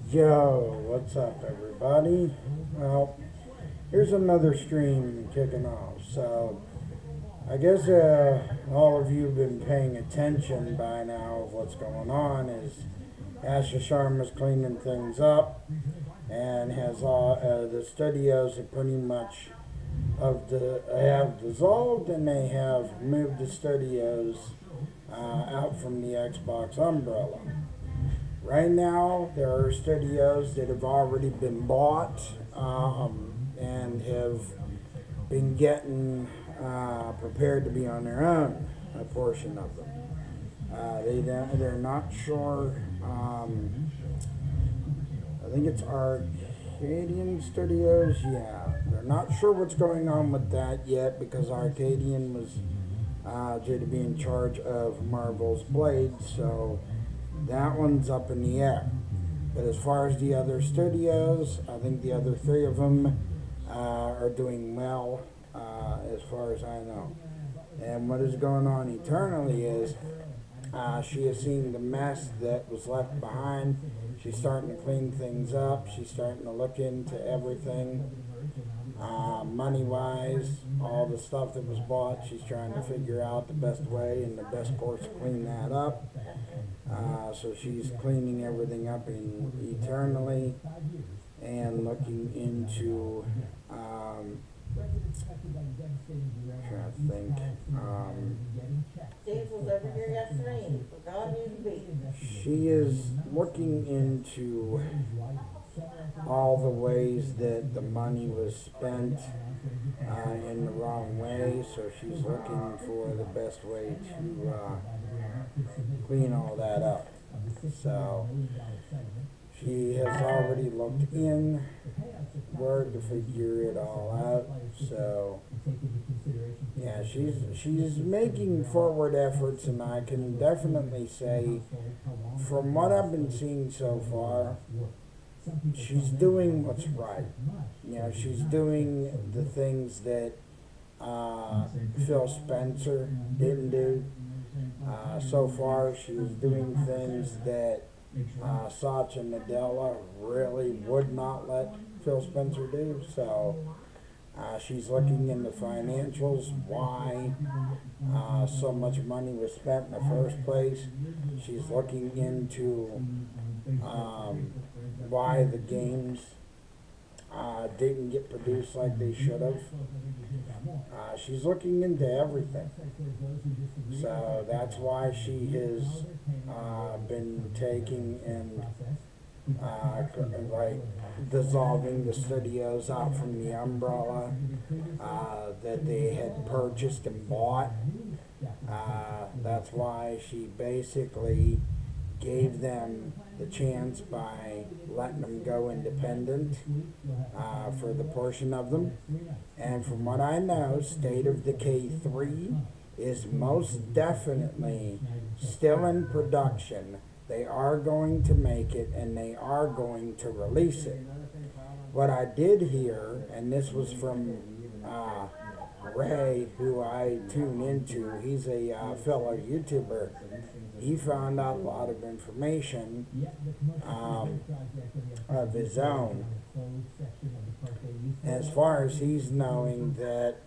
Yo, what's up, everybody? Well, here's another stream kicking off. So, I guess all of you have been paying attention by now of what's going on. Is Asha Sharma's cleaning things up and has all the studios have pretty much have dissolved, and they have moved the studios out from the Xbox umbrella. Right now, there are studios that have already been bought and have been getting prepared to be on their own, a portion of them. They're not sure. I think it's Arcadian Studios. Yeah, they're not sure what's going on with that yet because Arcadian was due to be in charge of Marvel's Blade, so that one's up in the air. But as far as the other studios, I think the other three of them are doing well, as far as I know. And what is going on eternally is she has seen the mess that was left behind. She's starting to clean things up. She's starting to look into everything. Money-wise, all the stuff that was bought, she's trying to figure out the best way and the best course to clean that up. So she's cleaning everything up eternally and looking into, trying to think, James was over here yesterday and he forgot who to be. she is looking into all the ways that the money was spent in the wrong way, so she's looking for the best way to clean all that up. So she has already looked in word to figure it all out. So yeah, she's making forward efforts, and I can definitely say from what I've been seeing so far, she's doing what's right. You know, she's doing the things that Phil Spencer didn't do. So far, she's doing things that Satya Nadella really would not let Phil Spencer do. So she's looking into financials, why so much money was spent in the first place. She's looking into why the games didn't get produced like they should have. She's looking into everything. So that's why she has been taking and like dissolving the studios out from the umbrella that they had purchased and bought. That's why she basically gave them the chance by letting them go independent for the portion of them. And from what I know, State of Decay 3 is most definitely still in production. They are going to make it, and they are going to release it. What I did hear, and this was from Ray, who I tune into, he's a fellow YouTuber. He found out a lot of information of his own. As far as he's knowing that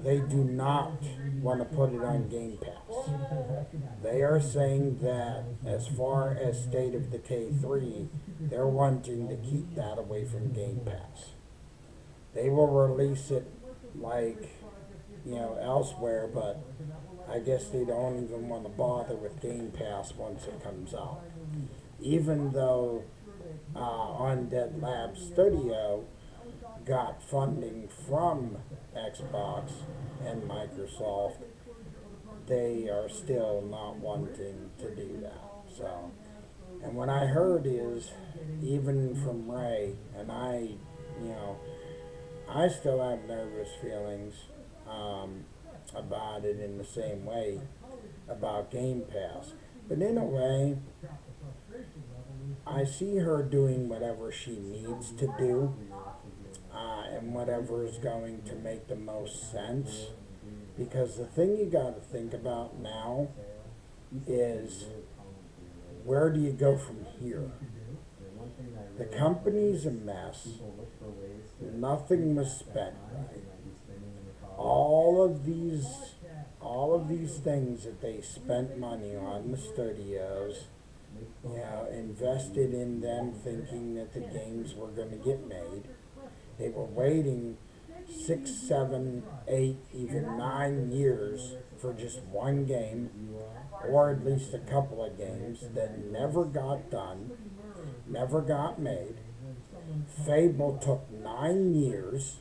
they do not want to put it on Game Pass. They are saying that as far as State of Decay 3, they're wanting to keep that away from Game Pass. They will release it like, elsewhere, but I guess they don't even want to bother with Game Pass once it comes out. Even though Undead Labs Studio got funding from Xbox and Microsoft, they are still not wanting to do that. So, and what I heard is, even from Ray, and I still have nervous feelings about it in the same way about Game Pass. But in a way, I see her doing whatever she needs to do. And whatever is going to make the most sense. Because the thing you got to think about now is, where do you go from here? The company's a mess. Nothing was spent right. All of these things that they spent money on, the studios, invested in them thinking that the games were going to get made. They were waiting 6, 7, 8, even 9 years for just one game, or at least a couple of games that never got done, never got made. Fable took 9 years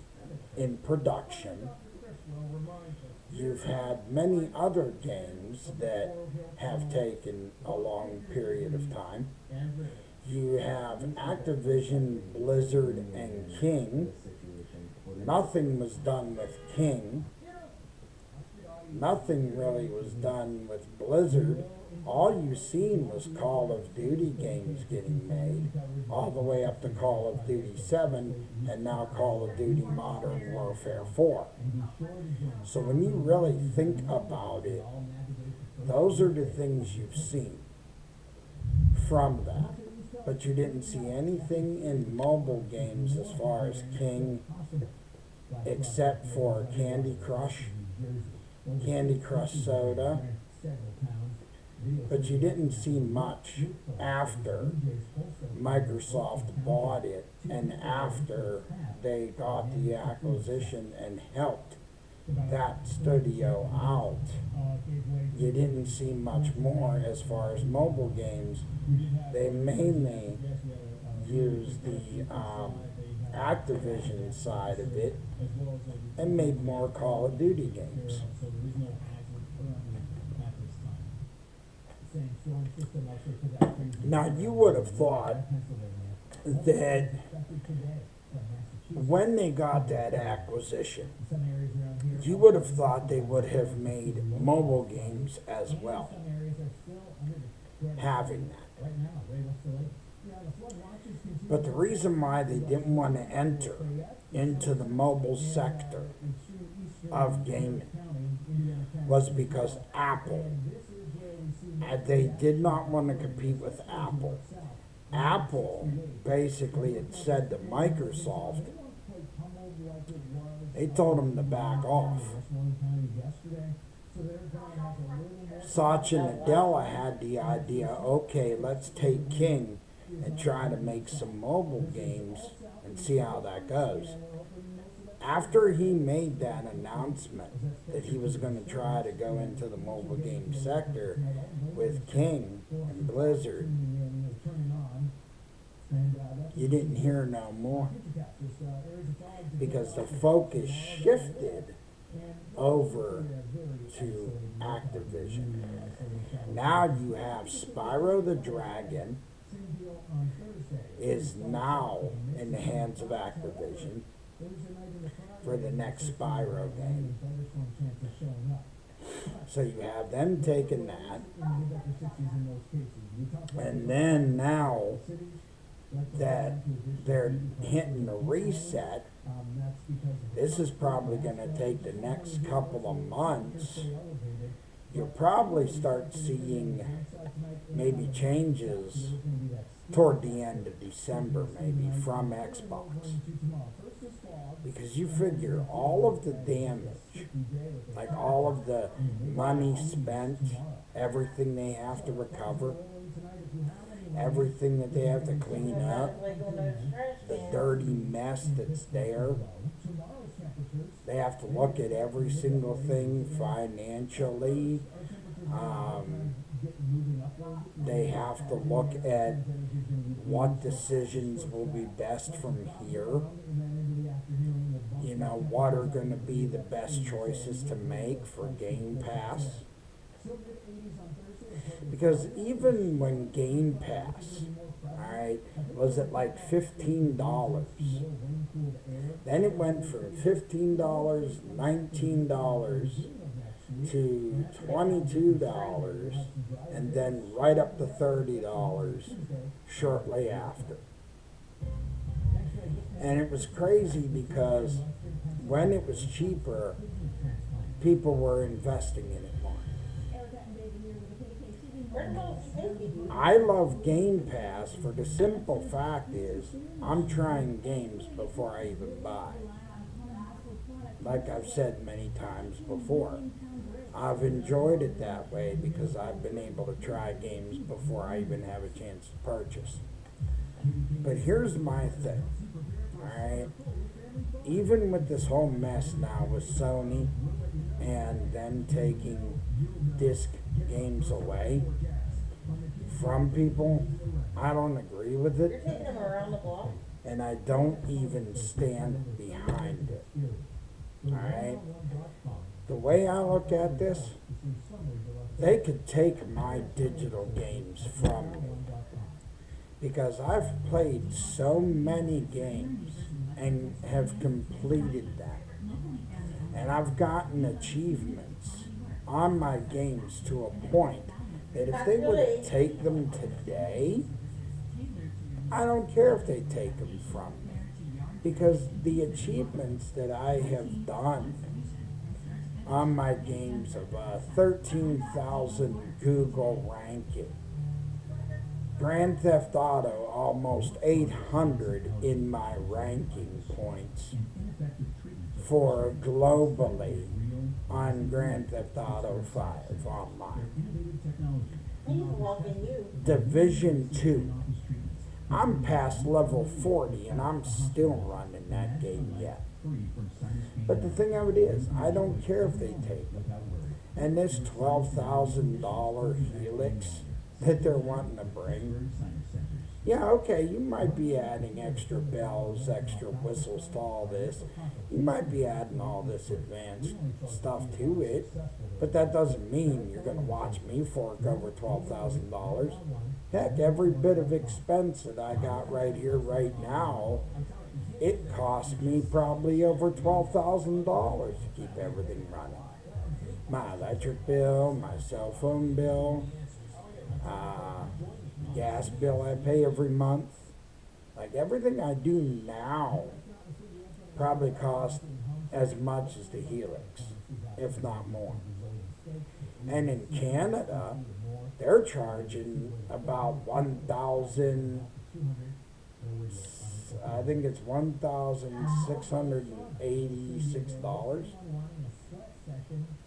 in production. You've had many other games that have taken a long period of time. You have Activision, Blizzard, and King. Nothing was done with King. Nothing really was done with Blizzard. All you seen was Call of Duty games getting made, all the way up to Call of Duty 7, and now Call of Duty Modern Warfare 4. So when you really think about it, those are the things you've seen from that. But you didn't see anything in mobile games as far as King, except for Candy Crush Soda. But you didn't see much after Microsoft bought it and after they got the acquisition and helped that studio out. You didn't see much more as far as mobile games. They mainly used the Activision side of it and made more Call of Duty games. Now, you would have thought that when they got that acquisition, you would have thought they would have made mobile games as well, having that. But the reason why they didn't want to enter into the mobile sector of gaming was because Apple, they did not want to compete with Apple. Apple basically had said to Microsoft, they told them to back off. Satya Nadella had the idea, okay, let's take King and try to make some mobile games and see how that goes. After he made that announcement that he was going to try to go into the mobile game sector with King and Blizzard, you didn't hear no more, because the focus shifted over to Activision. Now you have Spyro the Dragon is now in the hands of Activision for the next Spyro game. So you have them taking that, and then now that they're hitting the reset, this is probably going to take the next couple of months. You'll probably start seeing maybe changes toward the end of December, maybe, from Xbox. Because you figure all of the damage, like all of the money spent, everything they have to recover, everything that they have to clean up, the dirty mess that's there. They have to look at every single thing financially. They have to look at what decisions will be best from here. You know, what are going to be the best choices to make for Game Pass. Because even when Game Pass, alright, was at like $15, then it went from $15, $19 to $22, and then right up to $30 shortly after. And it was crazy because when it was cheaper, people were investing in it more. Where the hell is Stinky? I love Game Pass for the simple fact is I'm trying games before I even buy. Like I've said many times before, I've enjoyed it that way because I've been able to try games before I even have a chance to purchase. But here's my thing, alright? Even with this whole mess now with Sony and them taking disc games away from people, I don't agree with You're it, taking them around the block? and I don't even stand behind it. Alright? The way I look at this, they could take my digital games from me. Because I've played so many games and have completed them. And I've gotten achievements on my games to a point that if they were to take them today, I don't care if they take them from me. Because the achievements that I have done on my games of 13,000 Google ranking, Grand Theft Auto almost 800 in my ranking points for globally on Grand Theft Auto 5 online. He's walking you. Division 2. I'm past level 40 and I'm still running that game yet. But the thing of it is, I don't care if they take it. And this $12,000 Helix that they're wanting to bring, yeah, okay, you might be adding extra bells, extra whistles to all this. You might be adding all this advanced stuff to it, but that doesn't mean you're going to watch me fork over $12,000. Heck, every bit of expense that I got right here, right now, it cost me probably over $12,000 to keep everything running. My electric bill, my cell phone bill, gas bill I pay every month. Like everything I do now probably costs as much as the Helix, if not more. And in Canada, they're charging about 1,000, I think it's $1,686.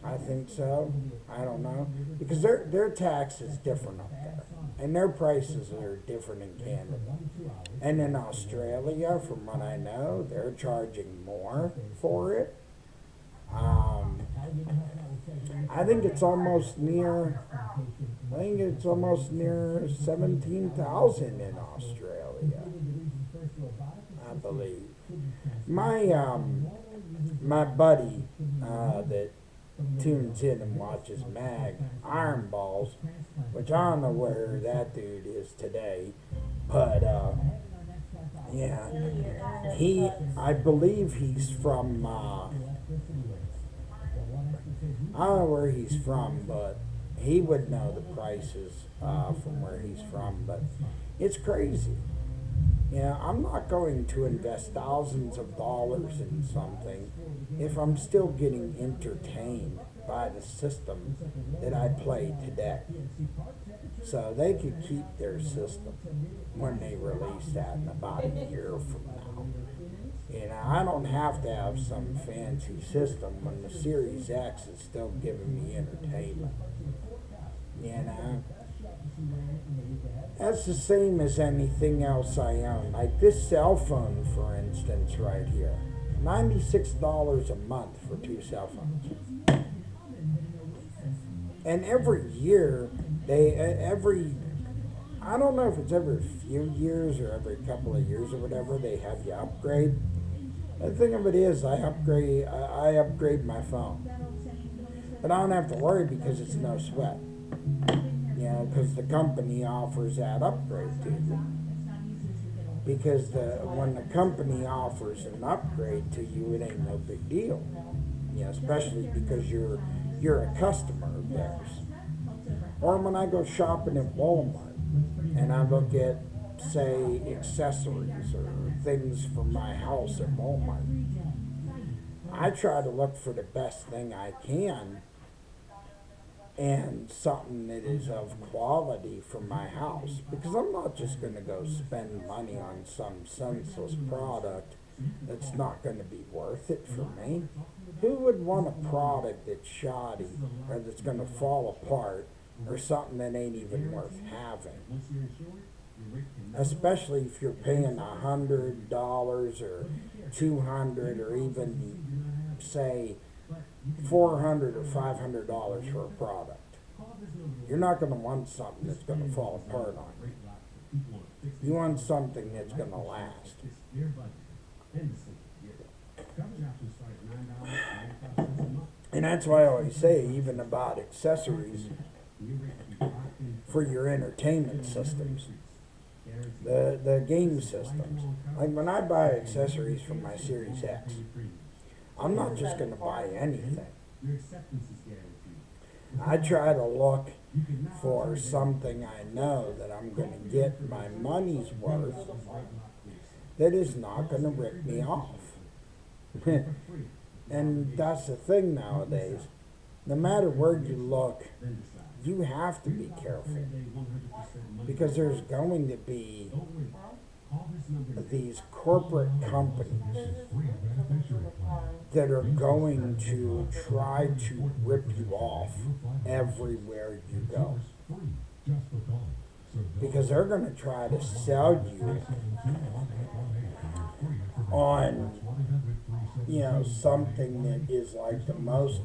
I think so. I don't know. Because their tax is different up there. And their prices are different in Canada. And in Australia, from what I know, they're charging more for it. I think it's almost near 17,000 in Australia, I believe. My buddy that tunes in and watches Mag Iron Balls, which I don't know where that dude is today, but yeah, I believe he's from I don't know where he's from, but he would know the prices from where he's from, but it's crazy. Yeah, I'm not going to invest thousands of dollars in something if I'm still getting entertained by the system that I play today. So they could keep their system when they release that in about a year from now. You know, I don't have to have some fancy system when the Series X is still giving me entertainment. You know? That's the same as anything else I own. Like this cell phone, for instance, right here. $96 a month for 2 cell phones. And every year, I don't know if it's every few years or every couple of years or whatever, they have you upgrade. The thing of it is, I upgrade my phone. But I don't have to worry because it's no sweat. You know, because the company offers that upgrade to you. Because when the company offers an upgrade to you, it ain't no big deal. You know, especially because you're a customer of theirs. Or when I go shopping at Walmart and I look at say, accessories or things for my house at Walmart, I try to look for the best thing I can and something that is of quality for my house, because I'm not just going to go spend money on some senseless product that's not going to be worth it for me. Who would want a product that's shoddy or that's going to fall apart or something that ain't even worth having? Especially if you're paying $100 or $200 or even say $400 or $500 for a product. You're not going to want something that's going to fall apart on you. You want something that's going to last. And that's why I always say, even about accessories for your entertainment systems, the game systems. Like when I buy accessories for my Series X, I'm not just going to buy anything. I try to look for something I know that I'm going to get my money's worth that is not going to rip me off. And that's the thing nowadays. No matter where you look, you have to be careful, because there's going to be these corporate companies that are going to try to rip you off everywhere you go, because they're going to try to sell you on, something that is like the most.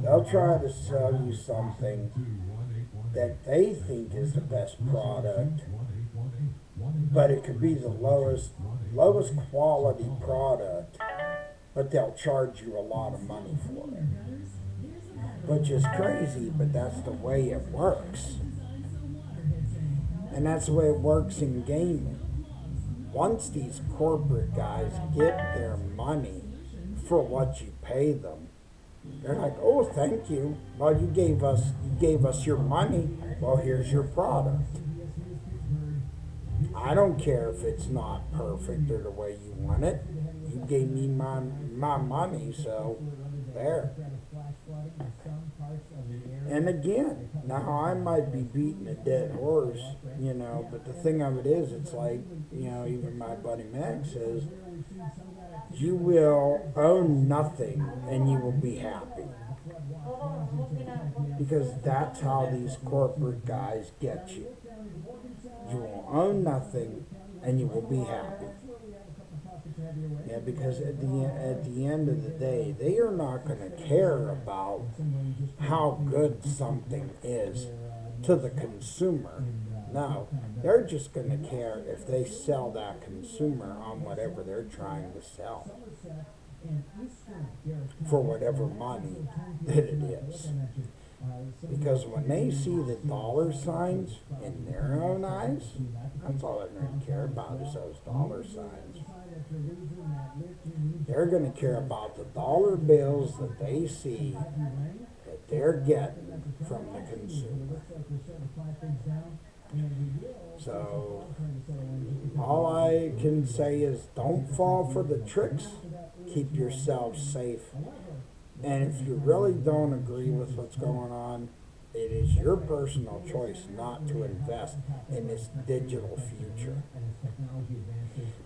They'll try to sell you something that they think is the best product, but it could be the lowest quality product, but they'll charge you a lot of money for it. Which is crazy, but that's the way it works. And that's the way it works in gaming. Once these corporate guys get their money for what you pay them, they're like, "Oh, thank you. Well, you gave us your money. Well, here's your product. I don't care if it's not perfect or the way you want it. You gave me my money, so there." And again, now I might be beating a dead horse, but the thing of it is, it's like, even my buddy Max says, you will own nothing and you will be happy. Because that's how these corporate guys get you. You will own nothing and you will be happy. Yeah, because at the end of the day, they are not going to care about how good something is to the consumer. No, they're just going to care if they sell that consumer on whatever they're trying to sell for whatever money that it is. Because when they see the dollar signs in their own eyes, that's all they're going to care about is those dollar signs. They're going to care about the dollar bills that they see that they're getting from the consumer. So, all I can say is don't fall for the tricks. Keep yourself safe. And if you really don't agree with what's going on, it is your personal choice not to invest in this digital future.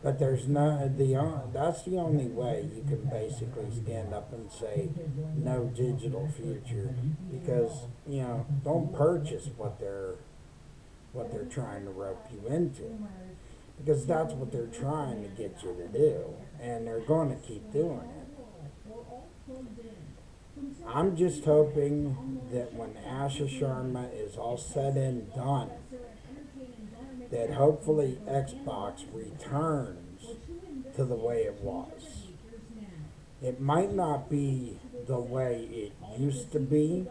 But that's the only way you can basically stand up and say no digital future, because don't purchase what they're trying to rope you into, because that's what they're trying to get you to do, and they're going to keep doing it. I'm just hoping that when Asha Sharma is all said and done, that hopefully Xbox returns to the way it was. It might not be the way it used to be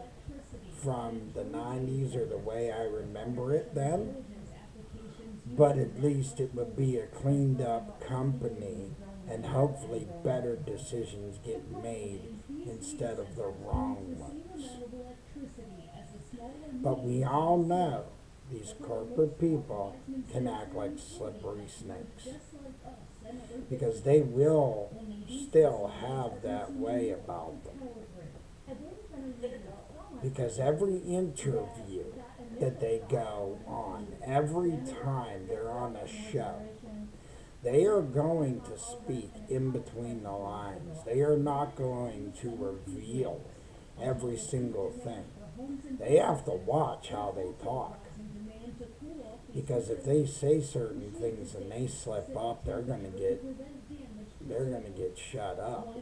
from the 90s or the way I remember it then, but at least it would be a cleaned up company, and hopefully better decisions get made instead of the wrong ones. But we all know these corporate people can act like slippery snakes. Because they will still have that way about them. Because every interview that they go on, every time they're on a show, they are going to speak in between the lines. They are not going to reveal every single thing. They have to watch how they talk. Because if they say certain things and they slip up, they're gonna get shut up.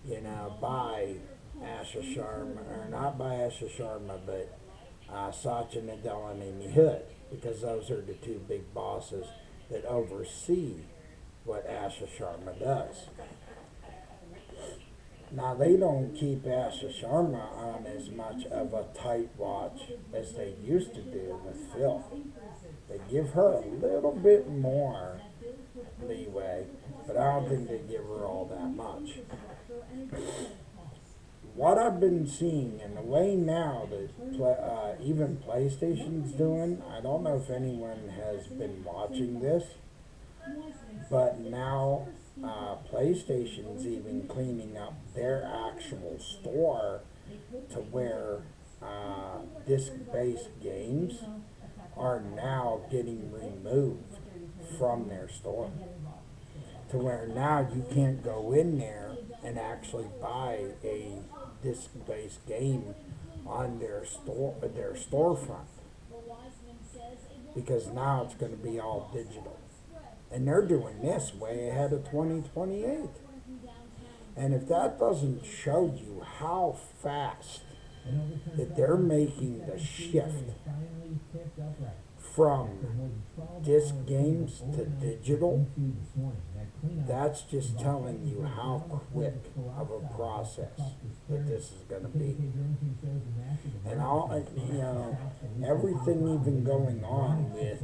You know, by Asha Sharma, or not by Asha Sharma, but Satya Nadella and Amy Hood, because those are the two big bosses that oversee what Asha Sharma does. Now, they don't keep Asha Sharma on as much of a tight watch as they used to do with Phil. They give her a little bit more leeway, but I don't think they give her all that much. What I've been seeing, and the way now that even PlayStation's doing, I don't know if anyone has been watching this, but now PlayStation's even cleaning up their actual store to where disc-based games are now getting removed from their store. To where now you can't go in there and actually buy a disc-based game on their storefront. Because now it's going to be all digital. And they're doing this way ahead of 2028. And if that doesn't show you how fast that they're making the shift from disc games to digital, that's just telling you how quick of a process that this is going to be. And everything even going on with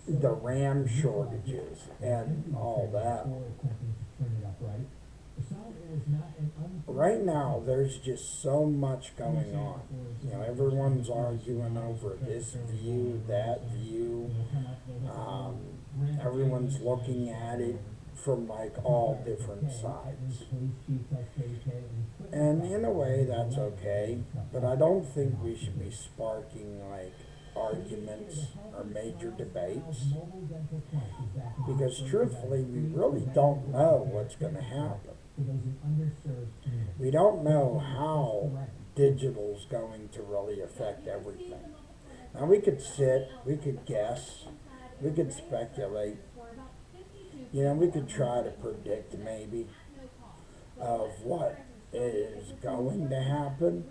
the RAM shortages and all that. Right now, there's just so much going on. Everyone's arguing over this view, that view. Everyone's looking at it from like all different sides. And in a way, that's okay. But I don't think we should be sparking like arguments or major debates, because truthfully we really don't know what's going to happen. We don't know how digital's going to really affect everything. Now we could guess, we could speculate, we could try to predict maybe of what is going to happen,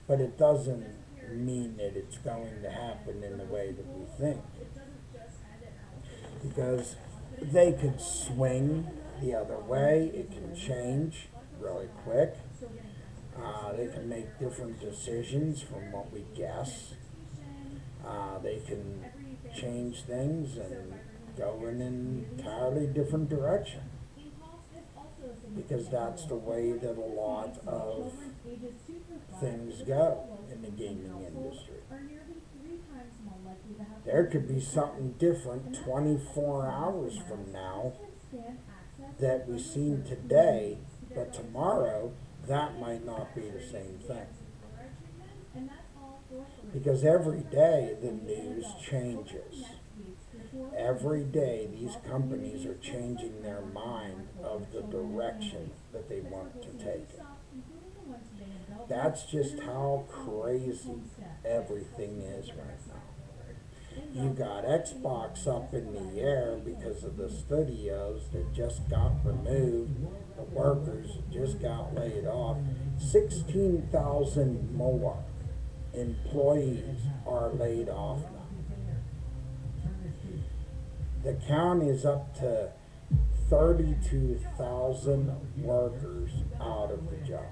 but it doesn't mean that it's going to happen in the way that we think. Because they could swing the other way, it can change really quick. They can make different decisions from what we guess. They can change things and go in an entirely different direction. Because that's the way that a lot of things go in the gaming industry. There could be something different 24 hours from now that we've seen today, but tomorrow that might not be the same thing. Because every day the news changes. Every day these companies are changing their mind of the direction that they want to take it. That's just how crazy everything is right now. You got Xbox up in the air because of the studios that just got removed. The workers just got laid off. 16,000 more employees are laid off now. The count is up to 32,000 workers out of the job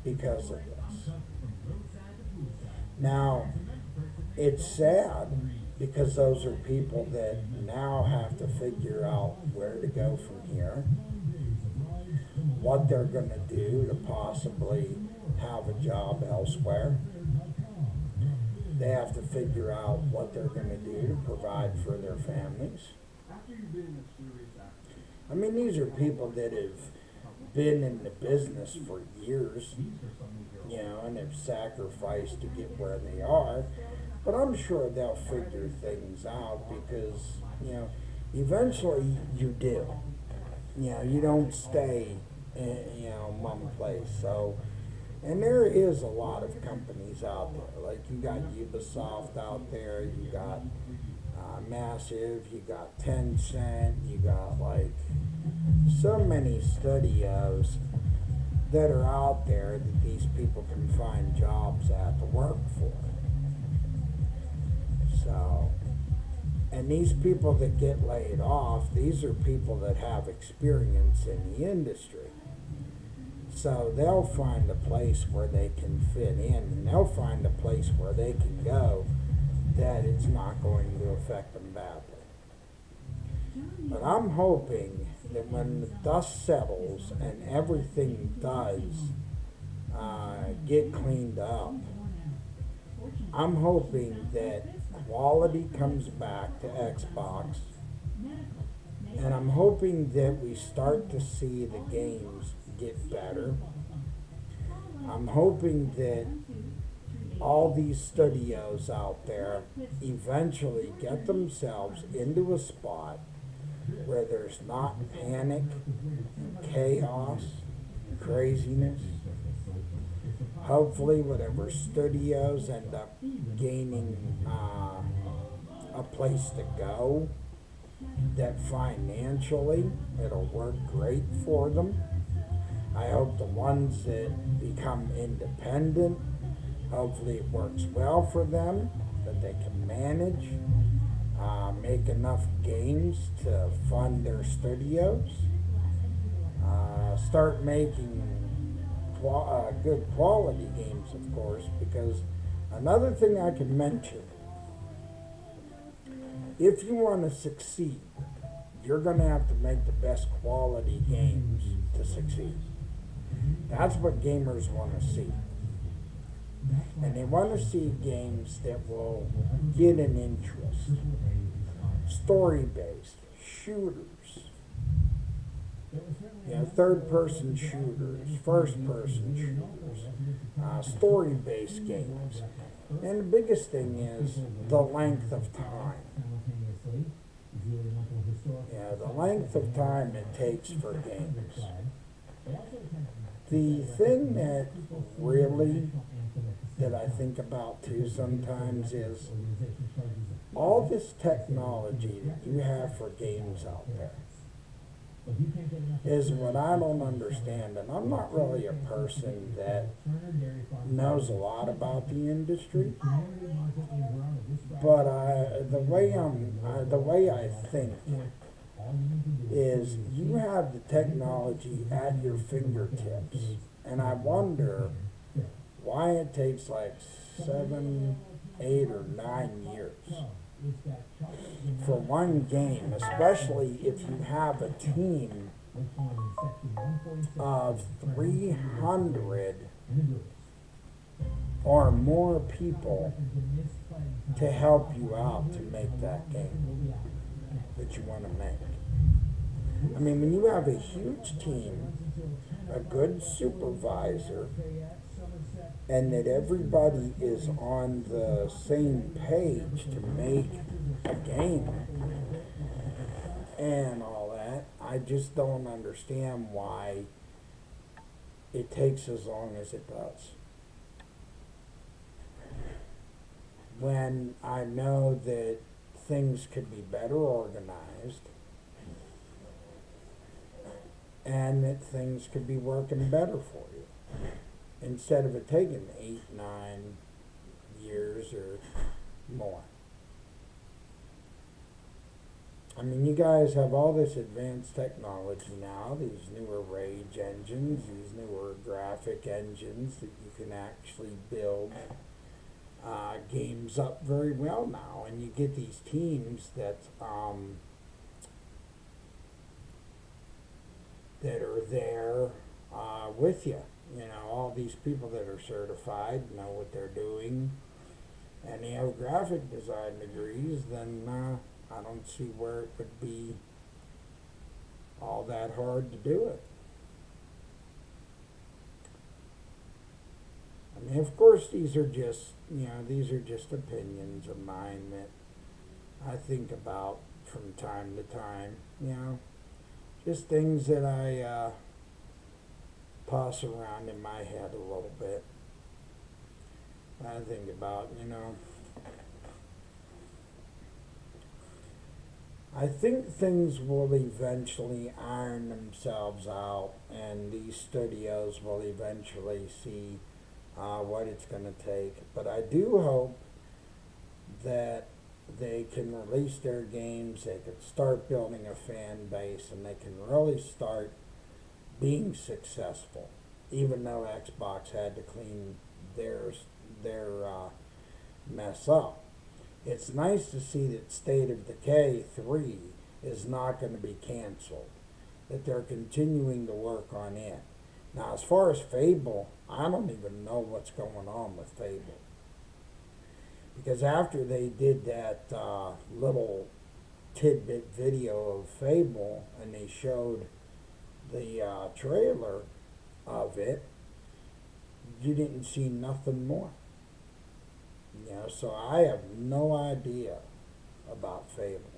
because of this. Now, it's sad because those are people that now have to figure out where to go from here, what they're going to do to possibly have a job elsewhere. They have to figure out what they're going to do to provide for their families. I mean, these are people that have been in the business for years, you know, and have sacrificed to get where they are. But I'm sure they'll figure things out because, you know, eventually you do. You know, you don't stay in, you know, one place. So, and there is a lot of companies out there. Like you got Ubisoft out there, you got Massive, you got Tencent, you got like so many studios that are out there that these people can find jobs at to work for. So, and these people that get laid off, these are people that have experience in the industry. So they'll find a place where they can fit in, and they'll find a place where they can go that it's not going to affect them badly. But I'm hoping that when the dust settles and everything does get cleaned up, I'm hoping that quality comes back to Xbox, and I'm hoping that we start to see the games get better. I'm hoping that all these studios out there eventually get themselves into a spot where there's not panic, chaos, craziness. Hopefully, whatever studios end up gaining a place to go, that financially it'll work great for them. I hope the ones that become independent, hopefully it works well for them, that they can manage, make enough games to fund their studios, start making good quality games, of course, because another thing I can mention, if you want to succeed, you're going to have to make the best quality games to succeed. That's what gamers want to see. And they want to see games that will get an interest. Story-based, shooters, you know, third-person shooters, first-person shooters, story-based games. And the biggest thing is the length of time. Yeah, the length of time it takes for games. The thing that really that I think about too sometimes is all this technology that you have for games out there is what I don't understand, and I'm not really a person that knows a lot about the industry, but the way I think is you have the technology at your fingertips, and I wonder why it takes like 7, 8, or 9 years for one game, especially if you have a team of 300 or more people to help you out to make that game that you want to make. I mean, when you have a huge team, a good supervisor, and that everybody is on the same page to make a game and all that, I just don't understand why it takes as long as it does. When I know that things could be better organized and that things could be working better for you, instead of it taking 8, 9 years or more. I mean, you guys have all this advanced technology now, these newer rage engines, these newer graphic engines that you can actually build games up very well now, and you get these teams that are there with you. You know, all these people that are certified know what they're doing, and you have graphic design degrees, then I don't see where it would be all that hard to do it. I mean, of course, these are just opinions of mine that I think about from time to time. Just things that I toss around in my head a little bit. I think about, I think things will eventually iron themselves out, and these studios will eventually see what it's going to take. But I do hope that they can release their games, they can start building a fan base, and they can really start being successful, even though Xbox had to clean their mess up. It's nice to see that State of Decay 3 is not going to be canceled, that they're continuing to work on it. Now, as far as Fable, I don't even know what's going on with Fable. Because after they did that little tidbit video of Fable, and they showed the trailer of it, you didn't see nothing more. So I have no idea about Fable.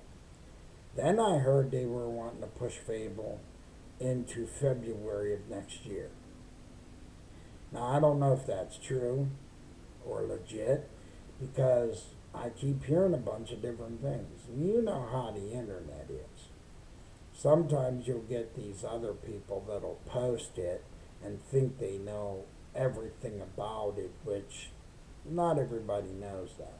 Then I heard they were wanting to push Fable into February of next year. Now, I don't know if that's true or legit, because I keep hearing a bunch of different things. And you know how the internet is. Sometimes you'll get these other people that'll post it and think they know everything about it, which not everybody knows that.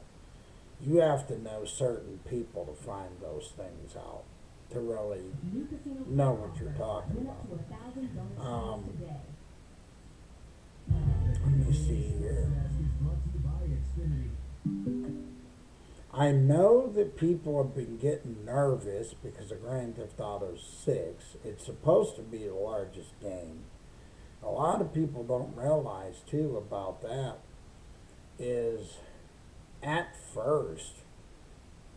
You have to know certain people to find those things out, to really know what you're talking about. Let me see here. I know that people have been getting nervous because of Grand Theft Auto 6. It's supposed to be the largest game. A lot of people don't realize, too, about that is at first,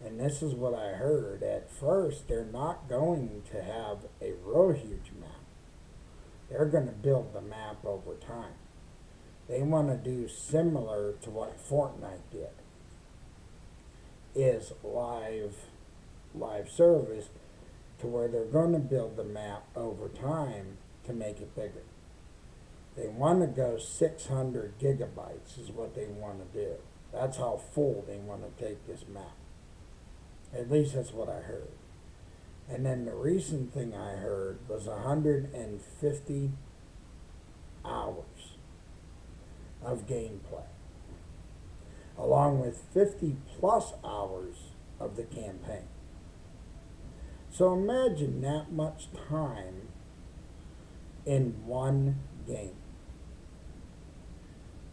and this is what I heard, at first they're not going to have a real huge map. They're going to build the map over time. They want to do similar to what Fortnite did, is live service, to where they're going to build the map over time to make it bigger. They want to go 600 gigabytes is what they want to do. That's how full they want to take this map. At least that's what I heard. And then the recent thing I heard was 150 hours of gameplay, along with 50 plus hours of the campaign. So imagine that much time in one game.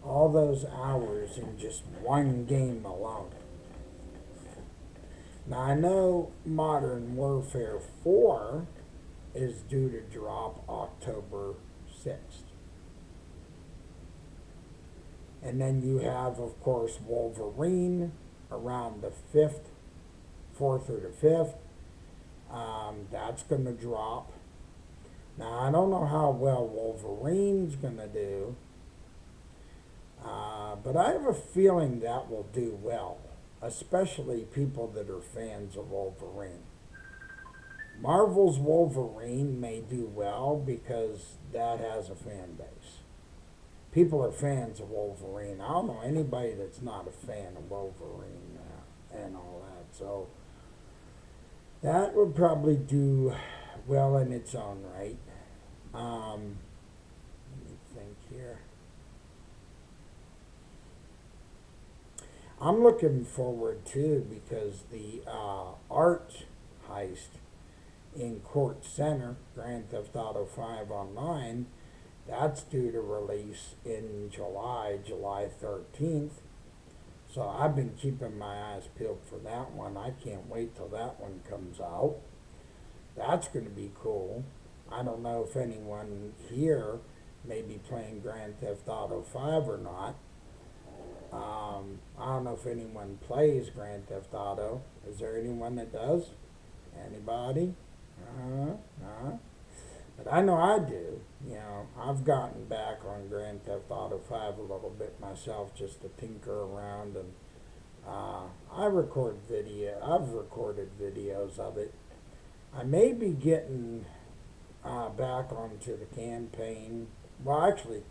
All those hours in just one game alone. Now, I know Modern Warfare 4 is due to drop October 6th. And then you have, of course, Wolverine around the 4th or the 5th. That's going to drop. Now, I don't know how well Wolverine's going to do. But I have a feeling that will do well, especially people that are fans of Wolverine. Marvel's Wolverine may do well because that has a fan base. People are fans of Wolverine. I don't know anybody that's not a fan of Wolverine and all that. So that would probably do well in its own right. Let me think here. I'm looking forward to, because the art heist in Court Center, Grand Theft Auto 5 Online, that's due to release in July 13th. So I've been keeping my eyes peeled for that one. I can't wait till that one comes out. That's going to be cool. I don't know if anyone here may be playing Grand Theft Auto 5 or not. I don't know if anyone plays Grand Theft Auto. Is there anyone that does? Anybody? But I know I do. You know, I've gotten back on Grand Theft Auto 5 a little bit myself just to tinker around, and I've recorded videos of it. I may be getting back onto the campaign. Well, actually,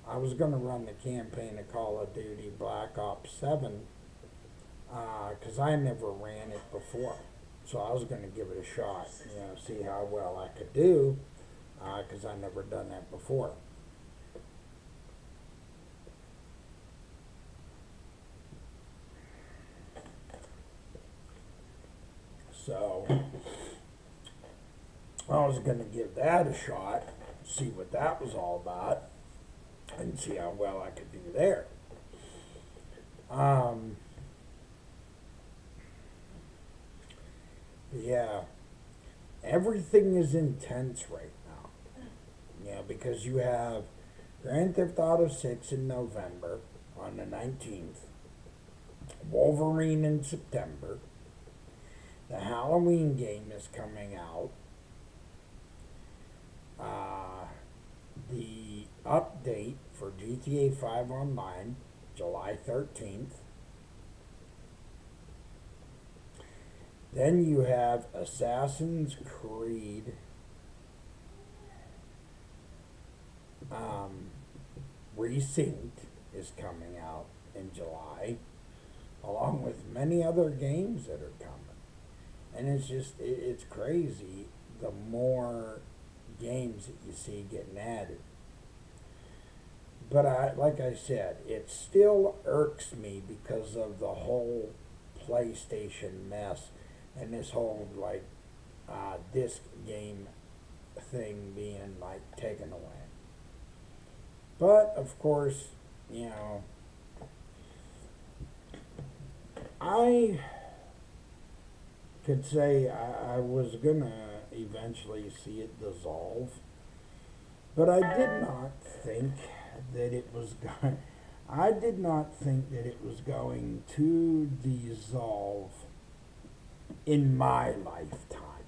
I was going to run the campaign of Call of Duty Black Ops 7 because I never ran it before. So I was going to give it a shot, you know, see how well I could do because I never done that before. So I was going to give that a shot, see what that was all about, and see how well I could do there. Yeah, everything is intense right now. You know, because you have Grand Theft Auto 6 in November on the 19th, Wolverine in September, the Halloween game is coming out, the update for GTA 5 Online, July 13th. Then you have Assassin's Creed Resynced is coming out in July, along with many other games that are coming. And it's crazy the more games that you see getting added. But like I said, it still irks me because of the whole PlayStation mess and this whole disc game thing being taken away. But of course, you know, I could say I was gonna eventually see it dissolve, but I did not think that it was going. I did not think that it was going to dissolve in my lifetime.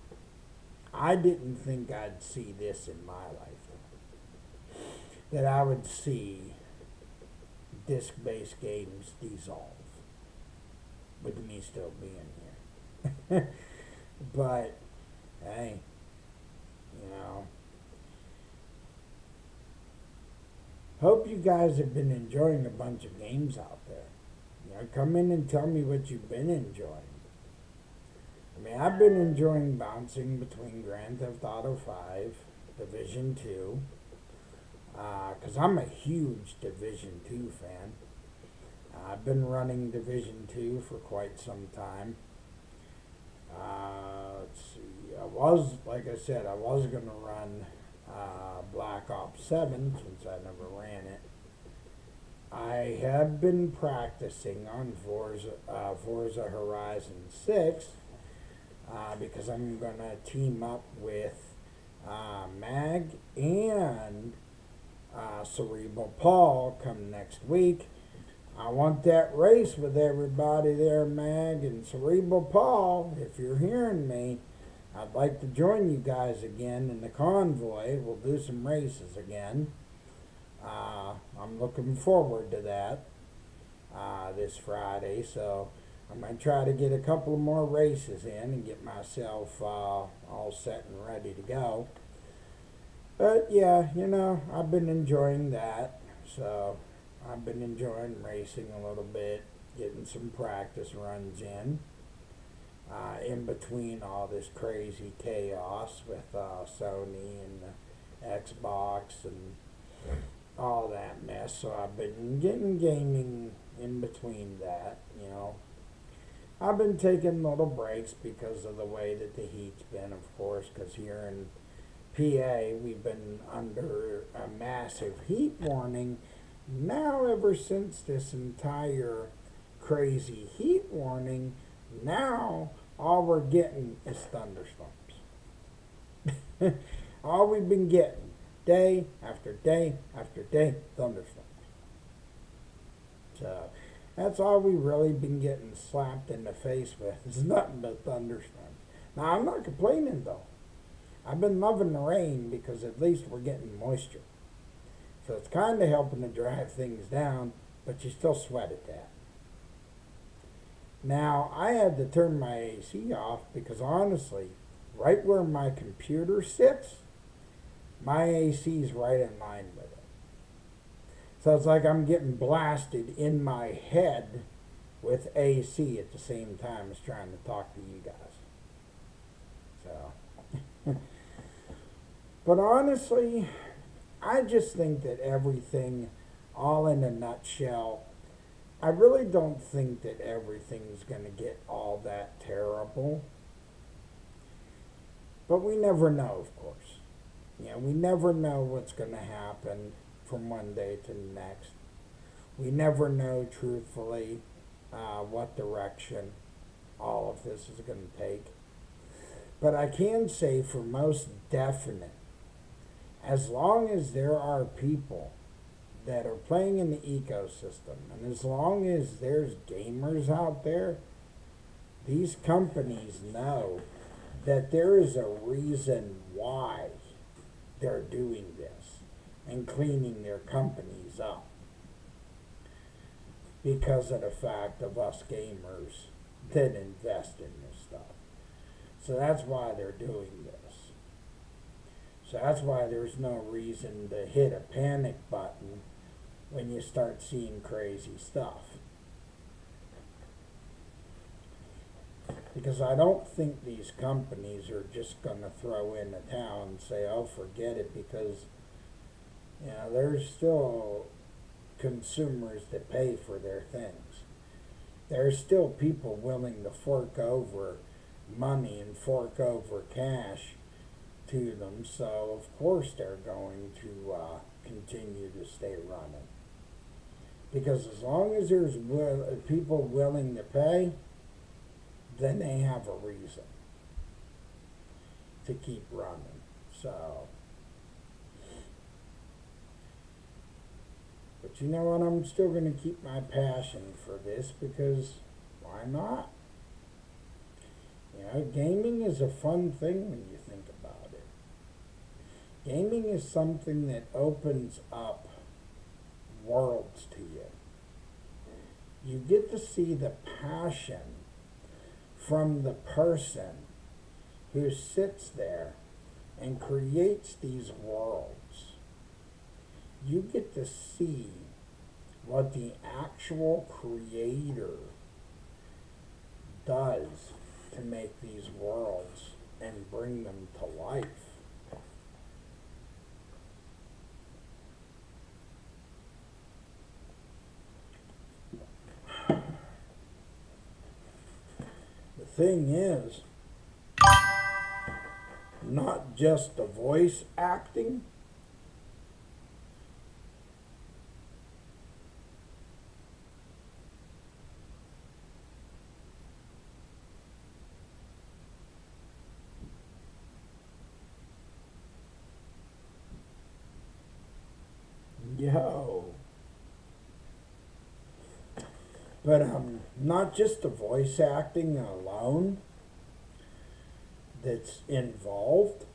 I didn't think I'd see this in my lifetime. That I would see disc-based games dissolve, with me still being here. But, hey, you know. Hope you guys have been enjoying a bunch of games out there. You know, come in and tell me what you've been enjoying. I mean, I've been enjoying bouncing between Grand Theft Auto 5, Division 2, because I'm a huge Division 2 fan. I've been running Division 2 for quite some time. Let's see, like I said, I was going to run Black Ops 7 since I never ran it. I have been practicing on Forza Horizon 6 because I'm going to team up with Mag and Cerebral Paul come next week. I want that race with everybody there, Mag and Cerebral Paul. If you're hearing me, I'd like to join you guys again in the convoy. We'll do some races again. I'm looking forward to that this Friday, so I'm going to try to get a couple more races in and get myself all set and ready to go. But yeah, you know, I've been enjoying that, so I've been enjoying racing a little bit, getting some practice runs in between all this crazy chaos with Sony and the Xbox and all that mess. So I've been getting gaming in between that, you know. I've been taking little breaks because of the way that the heat's been, of course, because here in PA we've been under a massive heat warning. Now, ever since this entire crazy heat warning, now all we're getting is thunderstorms. All we've been getting, day after day after day, thunderstorms. So That's all we really been getting slapped in the face with. It's nothing but thunderstorms. Now I'm not complaining though. I've been loving the rain because at least we're getting moisture. So it's kind of helping to dry things down, but you still sweat at that. Now I had to turn my AC off because honestly, right where my computer sits, my AC is right in line with it. So it's like I'm getting blasted in my head with AC at the same time as trying to talk to you guys. So, but honestly, I just think that everything, all in a nutshell, I really don't think that everything's going to get all that terrible. But we never know, of course. We never know what's going to happen from one day to the next. We never know, truthfully, what direction all of this is going to take. But I can say for most definite, as long as there are people that are playing in the ecosystem, and as long as there's gamers out there, these companies know that there is a reason why they're doing this and cleaning their companies up because of the fact of us gamers that invest in this stuff. So that's why they're doing this. So that's why there's no reason to hit a panic button when you start seeing crazy stuff. Because I don't think these companies are just going to throw in the towel and say, oh, forget it, because there's still consumers that pay for their things. There's still people willing to fork over money and fork over cash to them, so of course they're going to continue to stay running. Because as long as there's people willing to pay, then they have a reason to keep running. So, but you know what? I'm still going to keep my passion for this because why not? Gaming is a fun thing when you think about it. Gaming is something that opens up worlds to you. You get to see the passion from the person who sits there and creates these worlds. You get to see what the actual creator does to make these worlds and bring them to life. The thing is, not just the voice acting, but not just the voice acting alone that's involved,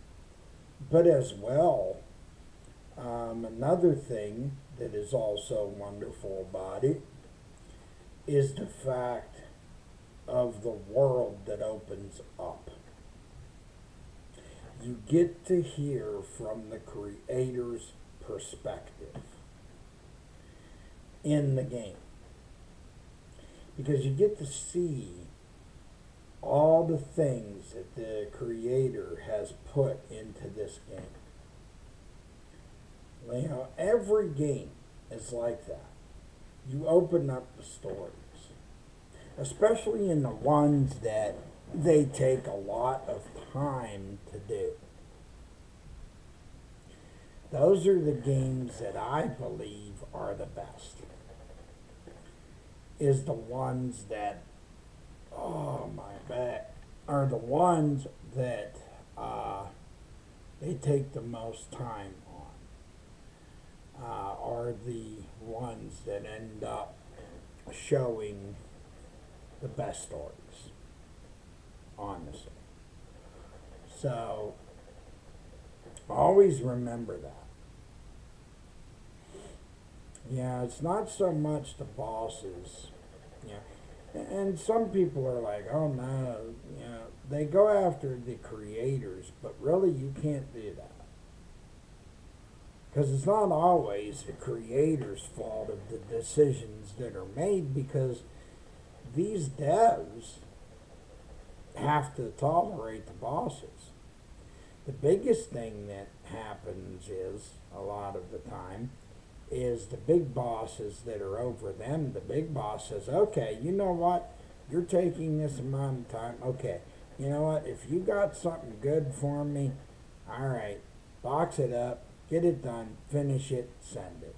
but as well, another thing that is also wonderful about it is the fact of the world that opens up. You get to hear from the creator's perspective in the game. Because you get to see all the things that the creator has put into this game. Every game is like that. You open up the stories, especially in the ones that they take a lot of time to do. Those are the games that I believe are the best. Is the ones that, oh my back, are the ones that they take the most time on. Are the ones that end up showing the best stories, honestly. So always remember that. Yeah, it's not so much the bosses. Yeah, and some people are like, oh no, they go after the creators, but really you can't do that. Because it's not always the creator's fault of the decisions that are made, because these devs have to tolerate the bosses. The biggest thing that happens is, a lot of the time, is the big bosses that are over them. The big boss says, okay, you know what? You're taking this amount of time. Okay, you know what? If you got something good for me, all right, box it up, get it done, finish it, send it.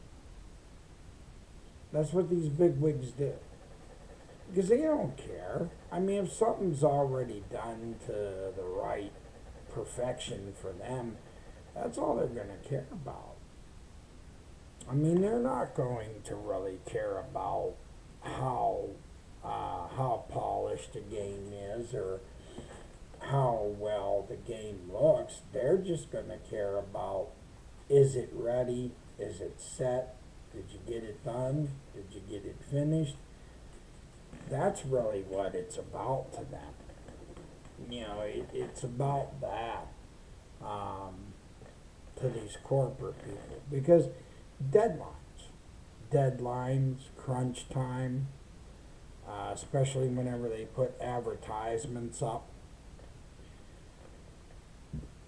That's what these big wigs do. Because they don't care. I mean, if something's already done to the right perfection for them, that's all they're going to care about. I mean, they're not going to really care about how polished the game is or how well the game looks. They're just going to care about, is it ready? Is it set? Did you get it done? Did you get it finished? That's really what it's about to them. It's about that to these corporate people, because deadlines, crunch time, especially whenever they put advertisements up,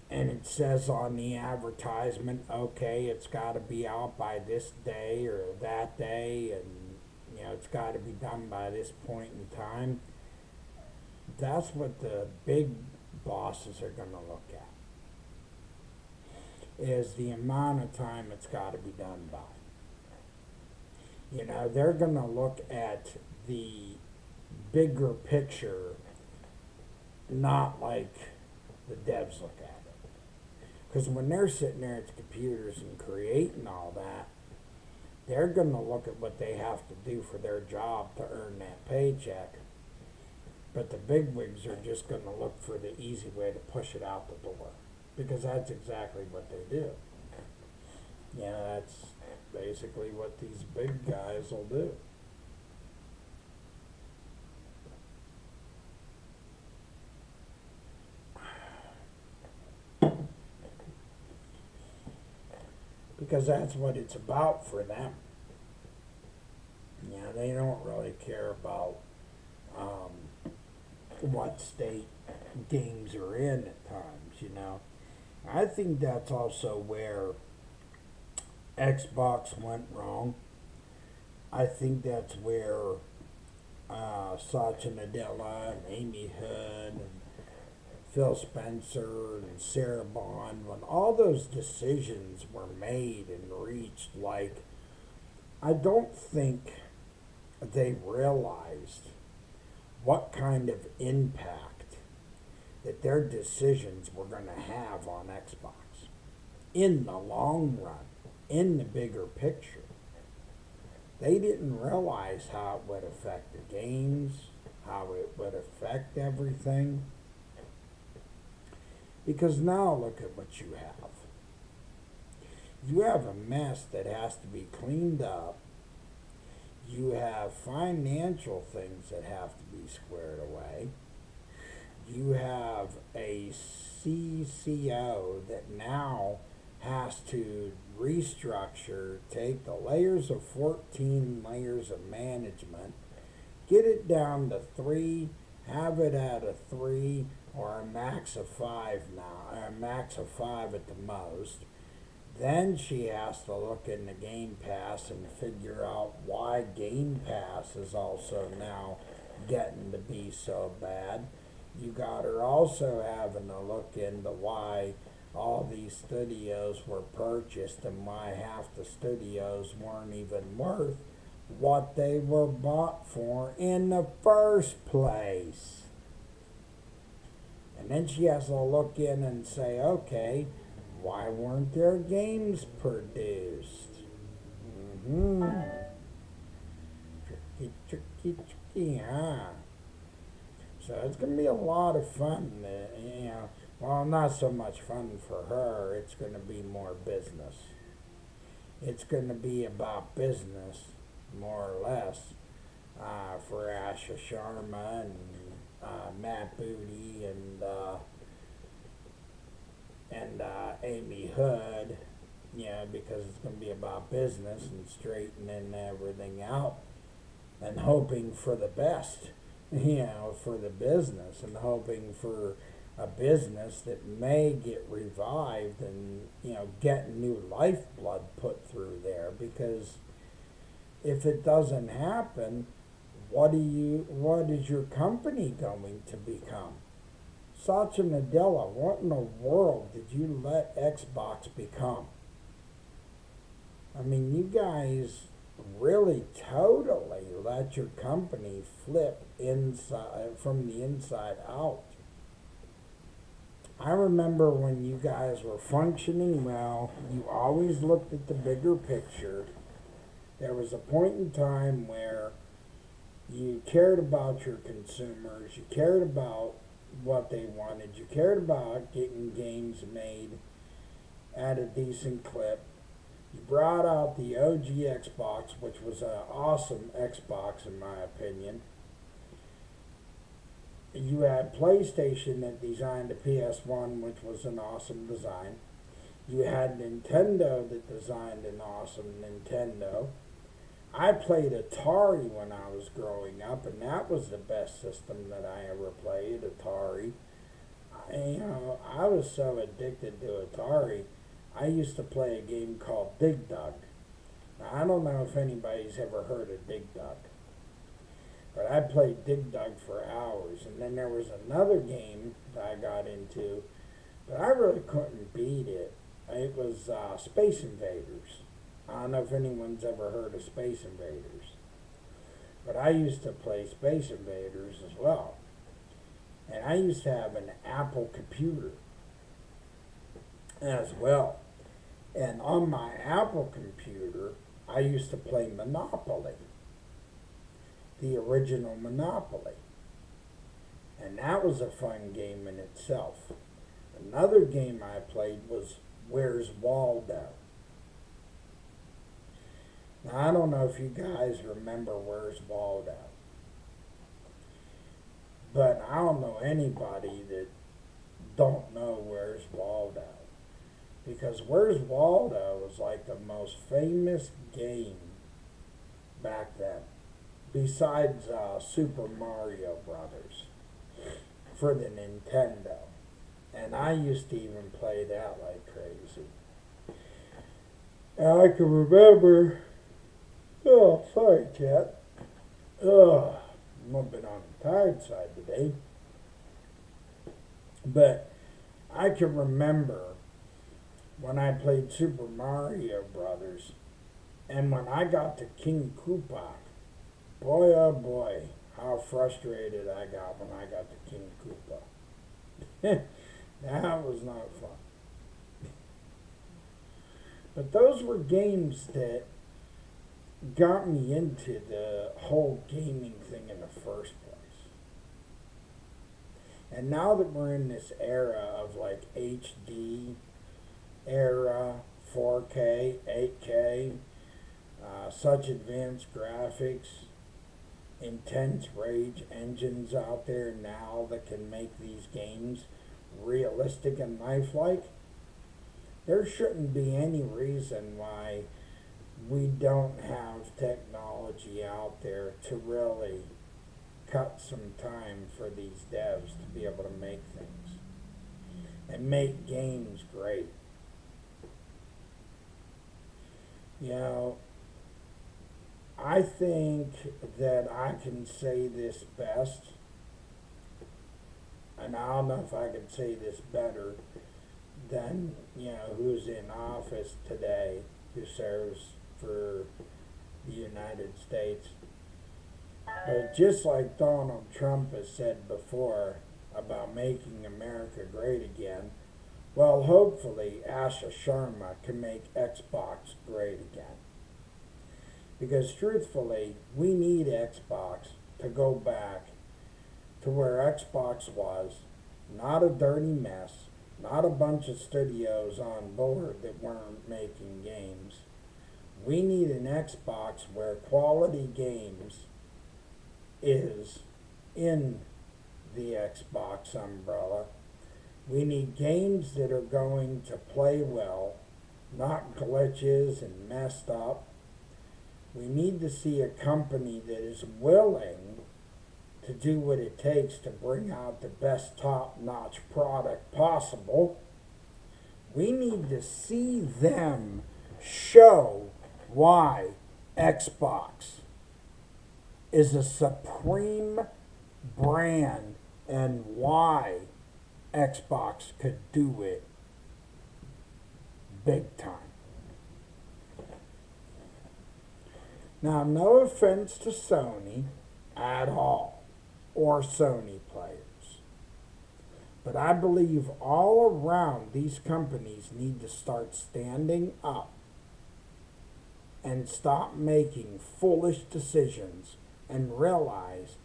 and it says on the advertisement, okay, it's got to be out by this day or that day, and it's got to be done by this point in time. That's what the big bosses are going to look at, is the amount of time it's got to be done by. They're going to look at the bigger picture, not like the devs look at it. Because when they're sitting there at the computers and creating all that, they're going to look at what they have to do for their job to earn that paycheck. But the bigwigs are just going to look for the easy way to push it out the door, because that's exactly what they do. That's basically what these big guys will do. Because that's what it's about for them. They don't really care about what state games are in at times. I think that's also where Xbox went wrong. I think that's where Satya Nadella and Amy Hood and Phil Spencer and Sarah Bond, when all those decisions were made and reached, I don't think they realized what kind of impact that their decisions were going to have on Xbox in the long run, in the bigger picture. They didn't realize how it would affect the games, how it would affect everything. Because now look at what you have. You have a mess that has to be cleaned up. You have financial things that have to be squared away. You have a CCO that now has to restructure, take the layers of 14 layers of management, get it down to 3, have it at a 3 or a max of 5 now, or a max of 5 at the most. Then she has to look in the Game Pass and figure out why Game Pass is also now getting to be so bad. You got her also having to look into why all these studios were purchased and why half the studios weren't even worth what they were bought for in the first place. And then she has to look in and say, okay, why weren't there games produced? If your huh? So it's gonna be a lot of fun. Well, not so much fun for her. It's gonna be more business. It's gonna be about business, more or less, for Asha Sharma and Matt Booty and Amy Hood. Because it's gonna be about business and straightening everything out and hoping for the best. For the business and hoping for a business that may get revived and get new lifeblood put through there, because if it doesn't happen, what is your company going to become? Satya Nadella, what in the world did you let Xbox become? I mean, you guys really totally let your company flip inside from the inside out. I remember when you guys were functioning well, you always looked at the bigger picture. There was a point in time where you cared about your consumers, you cared about what they wanted, you cared about getting games made at a decent clip. You brought out the OG Xbox, which was an awesome Xbox in my opinion. You had PlayStation that designed the PS1, which was an awesome design. You had Nintendo that designed an awesome Nintendo. I played Atari when I was growing up, and that was the best system that I ever played, Atari. I was so addicted to Atari. I used to play a game called Dig Dug. Now, I don't know if anybody's ever heard of Dig Dug, but I played Dig Dug for hours. And then there was another game that I got into, but I really couldn't beat it. It was Space Invaders. I don't know if anyone's ever heard of Space Invaders, but I used to play Space Invaders as well. And I used to have an Apple computer as well. And on my Apple computer, I used to play Monopoly, the original Monopoly. And that was a fun game in itself. Another game I played was Where's Waldo? Now, I don't know if you guys remember Where's Waldo, but I don't know anybody that don't know Where's Waldo. Because Where's Waldo was like the most famous game back then, besides Super Mario Brothers for the Nintendo. And I used to even play that like crazy. And I can remember, oh, sorry, cat. I'm a little bit on the tired side today. But I can remember when I played Super Mario Brothers, and when I got to King Koopa, boy oh boy, how frustrated I got when I got to King Koopa. That was not fun. But those were games that got me into the whole gaming thing in the first place. And now that we're in this era of like HD era, 4K, 8K, such advanced graphics, intense rage engines out there now that can make these games realistic and lifelike, there shouldn't be any reason why we don't have technology out there to really cut some time for these devs to be able to make things and make games great. I think that I can say this best, and I don't know if I could say this better than, who's in office today, who serves for the United States. But just like Donald Trump has said before about making America great again, well, hopefully Asha Sharma can make Xbox great again. Because truthfully, we need Xbox to go back to where Xbox was. Not a dirty mess, not a bunch of studios on board that weren't making games. We need an Xbox where quality games is in the Xbox umbrella. We need games that are going to play well, not glitches and messed up. We need to see a company that is willing to do what it takes to bring out the best top-notch product possible. We need to see them show why Xbox is a supreme brand and why Xbox could do it big time. Now, no offense to Sony at all, or Sony players, but I believe all around these companies need to start standing up and stop making foolish decisions and realize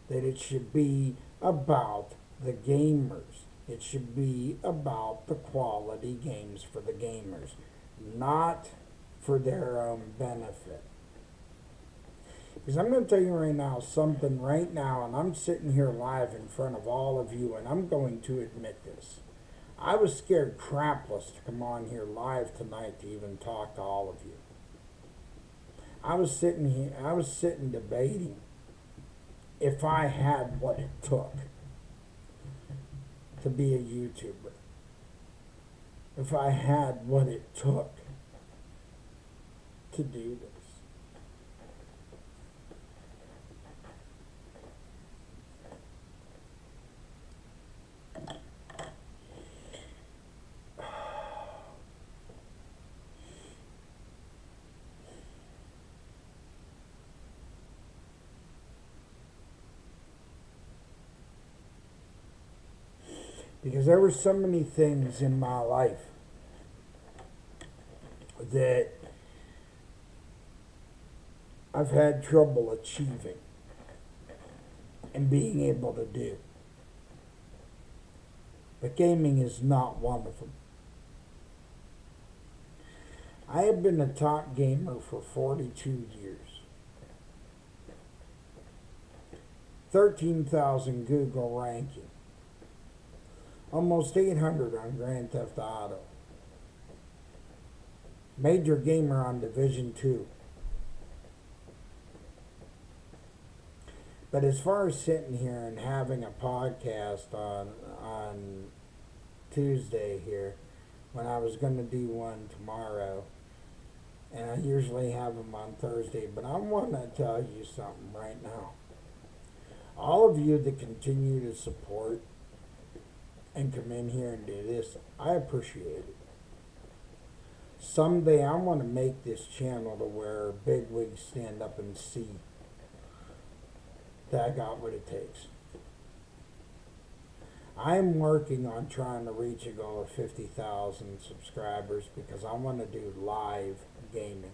that it should be about the gamers. It should be about the quality games for the gamers, not for their own benefit. Because I'm going to tell you right now something right now, and I'm sitting here live in front of all of you, and I'm going to admit this. I was scared crapless to come on here live tonight to even talk to all of you. I was sitting debating if I had what it took to be a YouTuber. If I had what it took to do this. Because there were so many things in my life that I've had trouble achieving and being able to do. But gaming is not one of them. I have been a top gamer for 42 years. 13,000 Google ranking. Almost 800 on Grand Theft Auto. Major gamer on Division 2. But as far as sitting here and having a podcast on Tuesday here, when I was going to do one tomorrow, and I usually have them on Thursday, but I want to tell you something right now. All of you that continue to support and come in here and do this, I appreciate it. Someday I want to make this channel to where bigwigs stand up and see that I got what it takes. I'm working on trying to reach a goal of 50,000 subscribers because I want to do live gaming.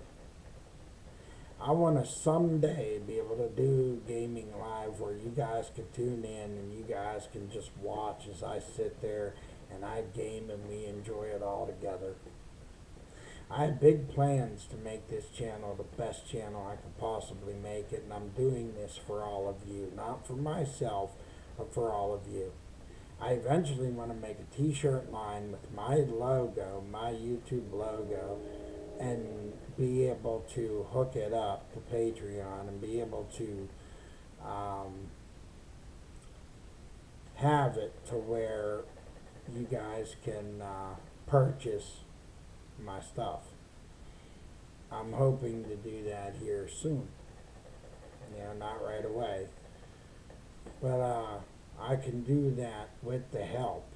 I want to someday be able to do gaming live where you guys can tune in and you guys can just watch as I sit there and I game and we enjoy it all together. I have big plans to make this channel the best channel I can possibly make it, and I'm doing this for all of you, not for myself, but for all of you. I eventually want to make a t-shirt line with my logo, my YouTube logo, and be able to hook it up to Patreon and be able to have it to where you guys can purchase my stuff. I'm hoping to do that here soon. Not right away. But I can do that with the help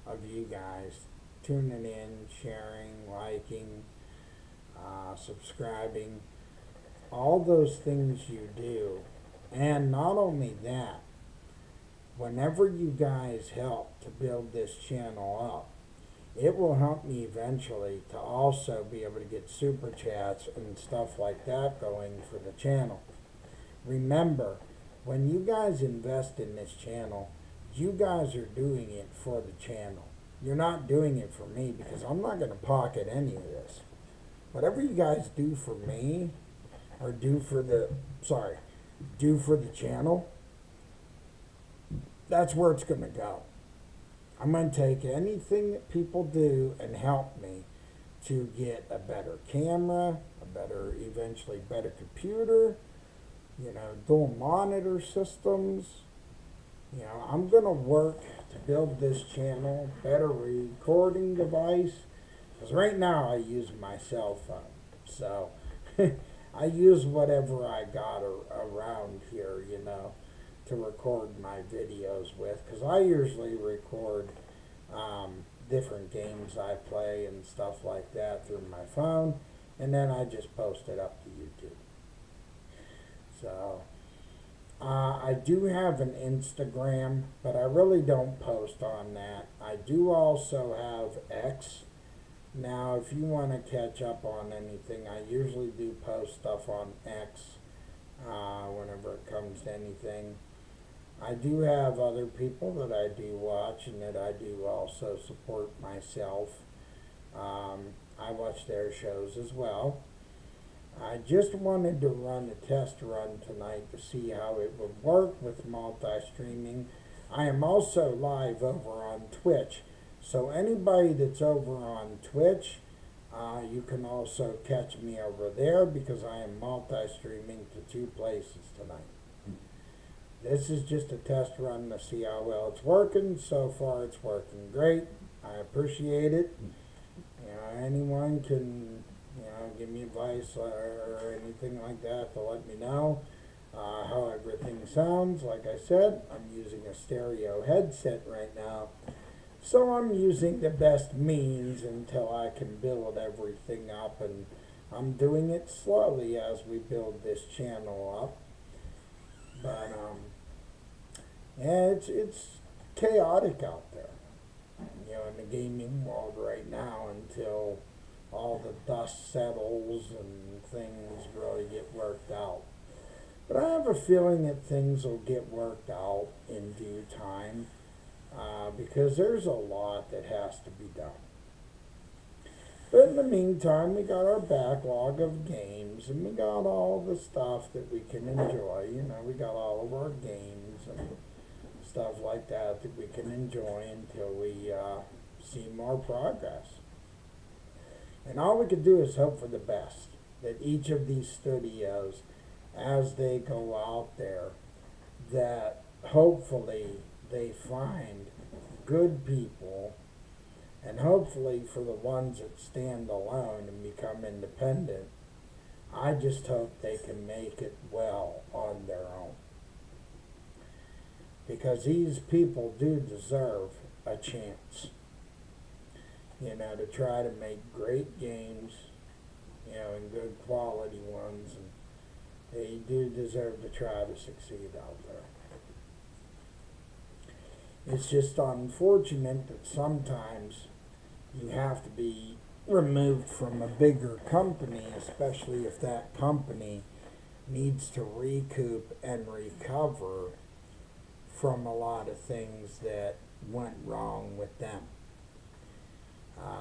of you guys tuning in, sharing, liking, subscribing, all those things you do. And not only that, whenever you guys help to build this channel up, it will help me eventually to also be able to get super chats and stuff like that going for the channel. Remember, when you guys invest in this channel, you guys are doing it for the channel. You're not doing it for me, because I'm not going to pocket any of this. Whatever you guys do for me, or do for the channel, that's where it's going to go. I'm going to take anything that people do and help me to get a better camera, eventually better computer, dual monitor systems. I'm going to work to build this channel, better recording device, because right now I use my cell phone. So I use whatever I got around here, to record my videos with, because I usually record different games I play and stuff like that through my phone, and then I just post it up to YouTube. So I do have an Instagram, but I really don't post on that. I do also have X. Now, if you want to catch up on anything, I usually do post stuff on X whenever it comes to anything. I do have other people that I do watch and that I do also support myself. I watch their shows as well. I just wanted to run a test run tonight to see how it would work with multi-streaming. I am also live over on Twitch. So anybody that's over on Twitch, you can also catch me over there, because I am multi-streaming to 2 places tonight. This is just a test run to see how well it's working. So far it's working great. I appreciate it. Anyone can, give me advice or anything like that to let me know how everything sounds. Like I said, I'm using a stereo headset right now. So I'm using the best means until I can build everything up, and I'm doing it slowly as we build this channel up. But yeah, it's chaotic out there, in the gaming world right now, until all the dust settles and things really get worked out. But I have a feeling that things will get worked out in due time. Because there's a lot that has to be done. But in the meantime, we got our backlog of games, and we got all the stuff that we can enjoy. We got all of our games and stuff like that we can enjoy until we see more progress. And all we could do is hope for the best, that each of these studios, as they go out there, that hopefully they find good people, and hopefully for the ones that stand alone and become independent, I just hope they can make it well on their own. Because these people do deserve a chance, to try to make great games, and good quality ones, and they do deserve to try to succeed out there. It's just unfortunate that sometimes you have to be removed from a bigger company, especially if that company needs to recoup and recover from a lot of things that went wrong with them.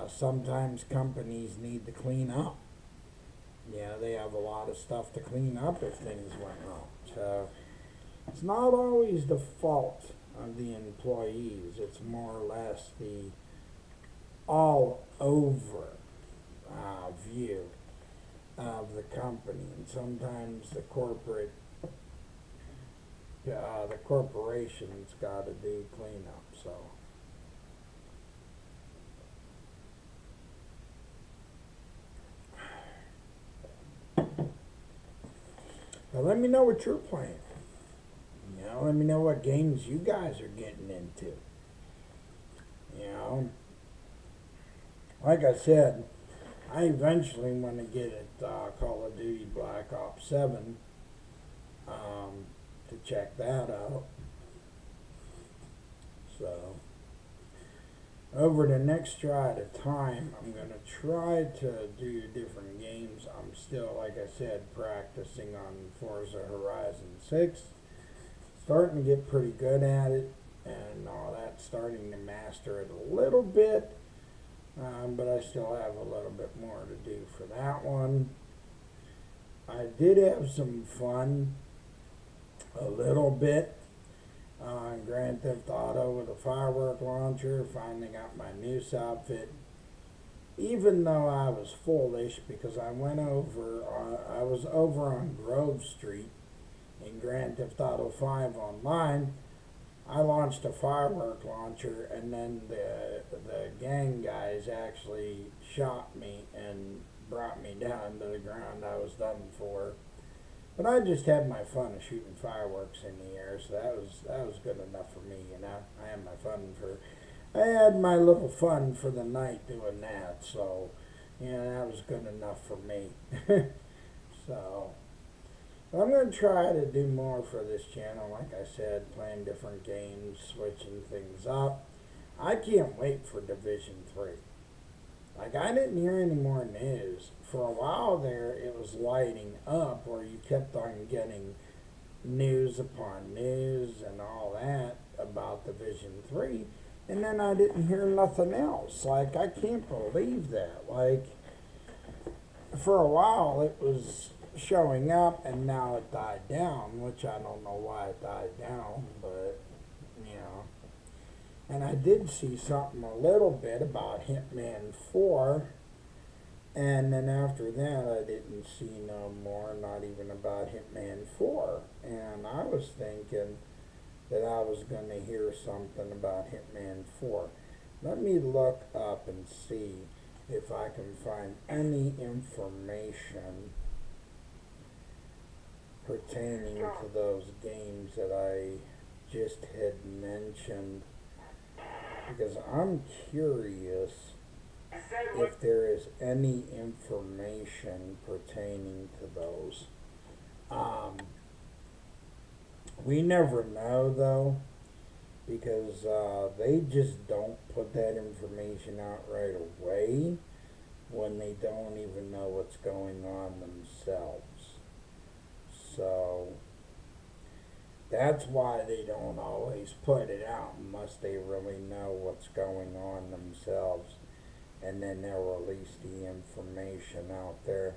Sometimes companies need to clean up. They have a lot of stuff to clean up if things went wrong. So it's not always the fault of the employees. It's more or less the all over view of the company, and sometimes the corporation's got to do cleanup. So now let me know what you're playing. Let me know what games you guys are getting into. Like I said, I eventually want to get at Call of Duty Black Ops 7 to check that out. So over the next try at a time, I'm going to try to do different games. I'm still, like I said, practicing on Forza Horizon 6. Starting to get pretty good at it and all that, starting to master it a little bit. But I still have a little bit more to do for that one. I did have some fun a little bit on Grand Theft Auto with a firework launcher. Finally got my noose outfit. Even though I was foolish because I was over on Grove Street in Grand Theft Auto 5 online. I launched a firework launcher, and then the gang guys actually shot me and brought me down to the ground. I was done for. But I just had my fun of shooting fireworks in the air, so that was good enough for me, you know. I had my little fun for the night doing that, so that was good enough for me. So I'm going to try to do more for this channel, like I said, playing different games, switching things up. I can't wait for Division 3. Like, I didn't hear any more news. For a while there, it was lighting up where you kept on getting news upon news and all that about Division 3. And then I didn't hear nothing else. Like, I can't believe that. Like, for a while, it was showing up, and now it died down, which I don't know why it died down, but, you know. And I did see something a little bit about Hitman 4, and then after that I didn't see no more, not even about Hitman 4. And I was thinking that I was going to hear something about Hitman 4. Let me look up and see if I can find any information pertaining to those games that I just had mentioned, because I'm curious if there is any information pertaining to those. We never know, though, because they just don't put that information out right away when they don't even know what's going on themselves. So that's why they don't always put it out unless they really know what's going on themselves, and then they'll release the information out there.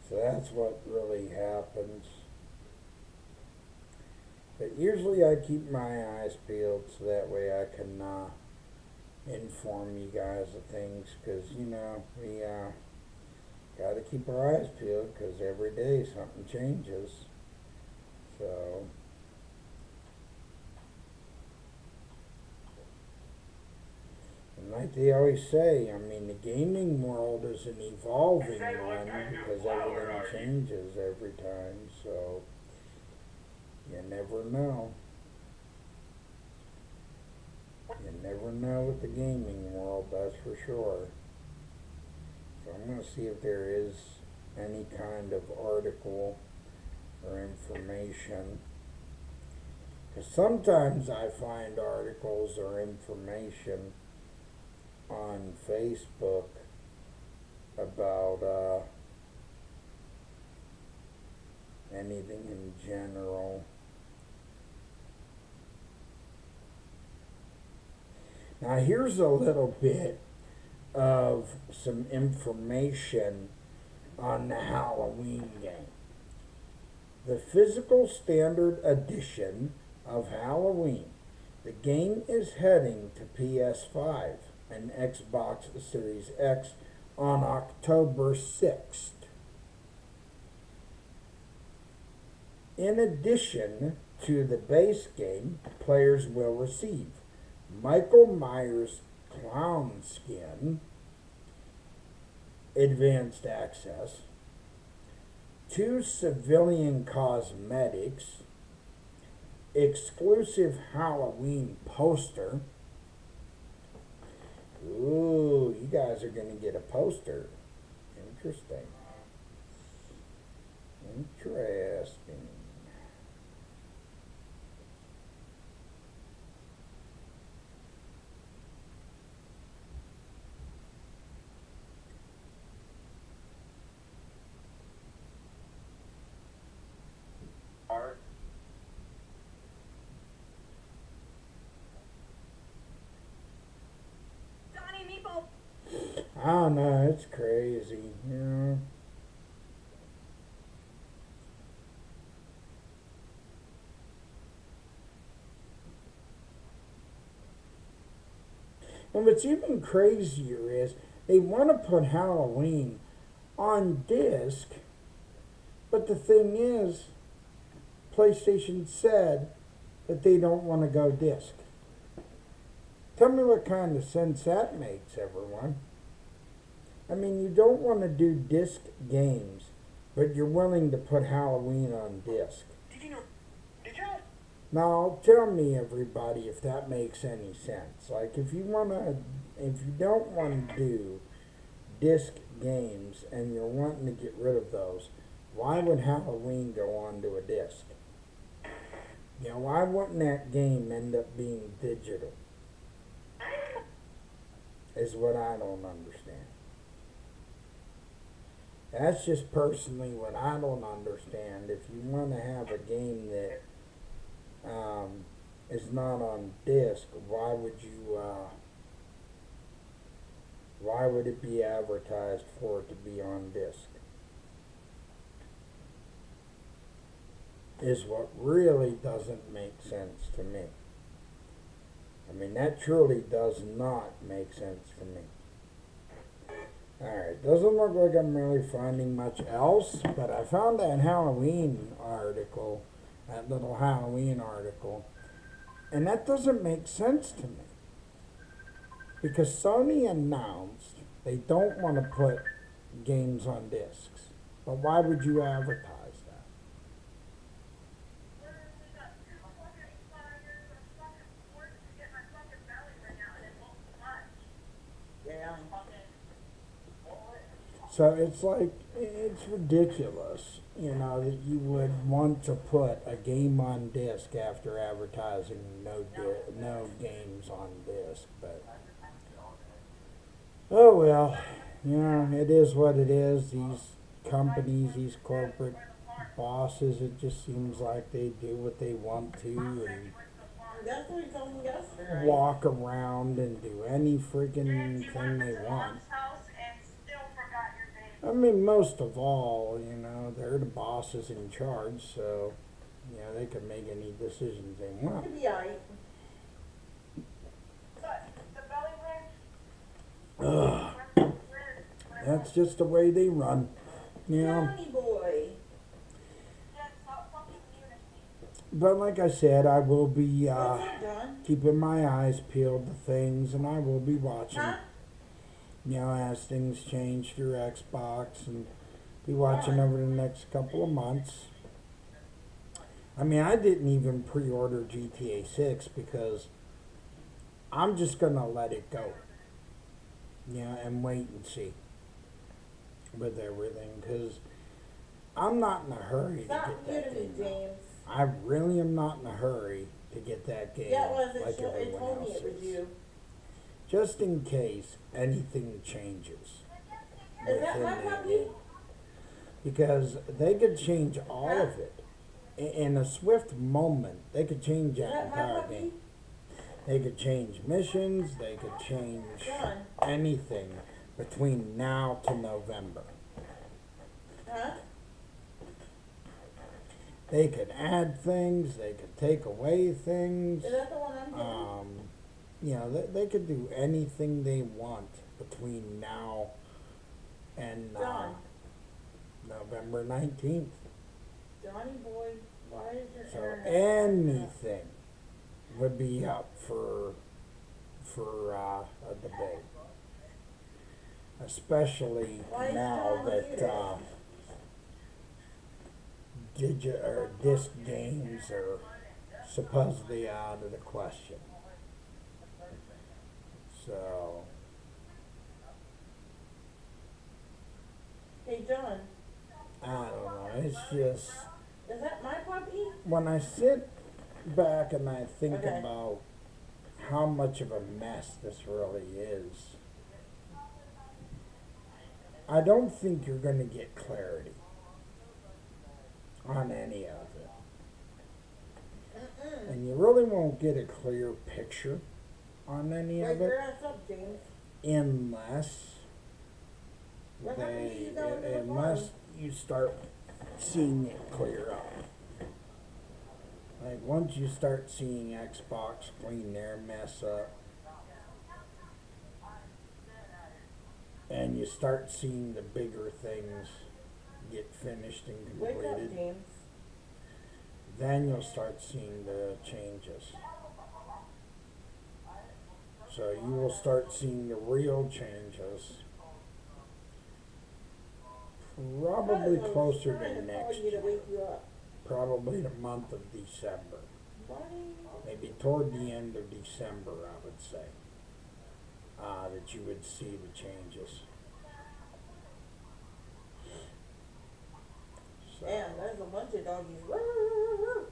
So that's what really happens. But usually I keep my eyes peeled so that way I can inform you guys of things, because we got to keep our eyes peeled, because every day something changes. So and like they always say, I mean, the gaming world is an evolving one because everything changes every time, so you never know. You never know with the gaming world, that's for sure. So I'm going to see if there is any kind of article or information. Because sometimes I find articles or information on Facebook about anything in general. Now here's a little bit of some information on the Halloween game. The physical standard edition of Halloween. The game is heading to PS5 and Xbox Series X on October 6th. In addition to the base game, players will receive Michael Myers clown skin, advanced access, 2 civilian cosmetics, exclusive Halloween poster. Ooh, you guys are going to get a poster. Interesting. Interesting. I don't know, it's crazy, you know. And what's even crazier is they want to put Halloween on disc, but the thing is, PlayStation said that they don't want to go disc. Tell me what kind of sense that makes, everyone. I mean, you don't want to do disc games, but you're willing to put Halloween on disc. Did you? Now, tell me, everybody, if that makes any sense. Like, if you don't want to do disc games and you're wanting to get rid of those, why would Halloween go onto a disc? You know, why wouldn't that game end up being digital? Is what I don't understand. That's just personally what I don't understand. If you want to have a game that is not on disc, why would it be advertised for it to be on disc? Is what really doesn't make sense to me. I mean, that truly does not make sense to me. Alright, doesn't look like I'm really finding much else, but I found that Halloween article, that little Halloween article, and that doesn't make sense to me. Because Sony announced they don't want to put games on discs. But why would you advertise that? Yeah. So it's like, it's ridiculous, you know, that you would want to put a game on disc after advertising no games on disc. But, oh well, you know, it is what it is. These companies, these corporate bosses, it just seems like they do what they want to and That's what he told me yesterday. walk around and do any freaking thing they want. I mean, most of all, you know, they're the bosses in charge, so, you know, they can make any decisions they want. It'll be alright. Ugh, that's just the way they run, you know. Johnny boy. But like I said, I will be What's up, John? keeping my eyes peeled to things, and I will be watching, Huh? you know, as things change through Xbox, and be watching over the next couple of months. I mean, I didn't even pre-order GTA 6 because I'm just going to let it go, you know, and wait and see with everything, because I'm not in a hurry to Stop get that muting me, game out. James. I really am not in a hurry to get that game Yeah, it was. like It everyone told me else it was is. you. Just in case anything changes Is that within my that puppy? game. Because they could change all Huh? of it. In a swift moment, they could change Is that that my entire puppy? game. They could change missions, they could change John. anything between now to November. Huh? They could add things, they could take away things. Is that the one I'm getting? You know, they could do anything they want between now and John. November 19th. Johnny boy, why is your So internet? anything would be up for a debate. Especially Why is now John that disc games are supposedly out of the question. So, Hey, John. I don't know. It's just, Is that my puppy? when I sit back and I think Okay. about how much of a mess this really is, I don't think you're going to get clarity on any of it. Mm-mm. And you really won't get a clear picture on any Wake of your it ass up, James. unless What happened to you going to the unless you start seeing it clear up. Like once you start seeing Xbox clean their mess up, and you start seeing the bigger things get finished and Wake up, completed, James. then you'll start seeing the changes. So you will start seeing the real changes probably closer to next You to year, wake you up. probably the month of December. Buddy. Maybe toward the end of December, I would say, that you would see the changes. So, Damn, there's a bunch of doggies. Woo, woo, woo, woo.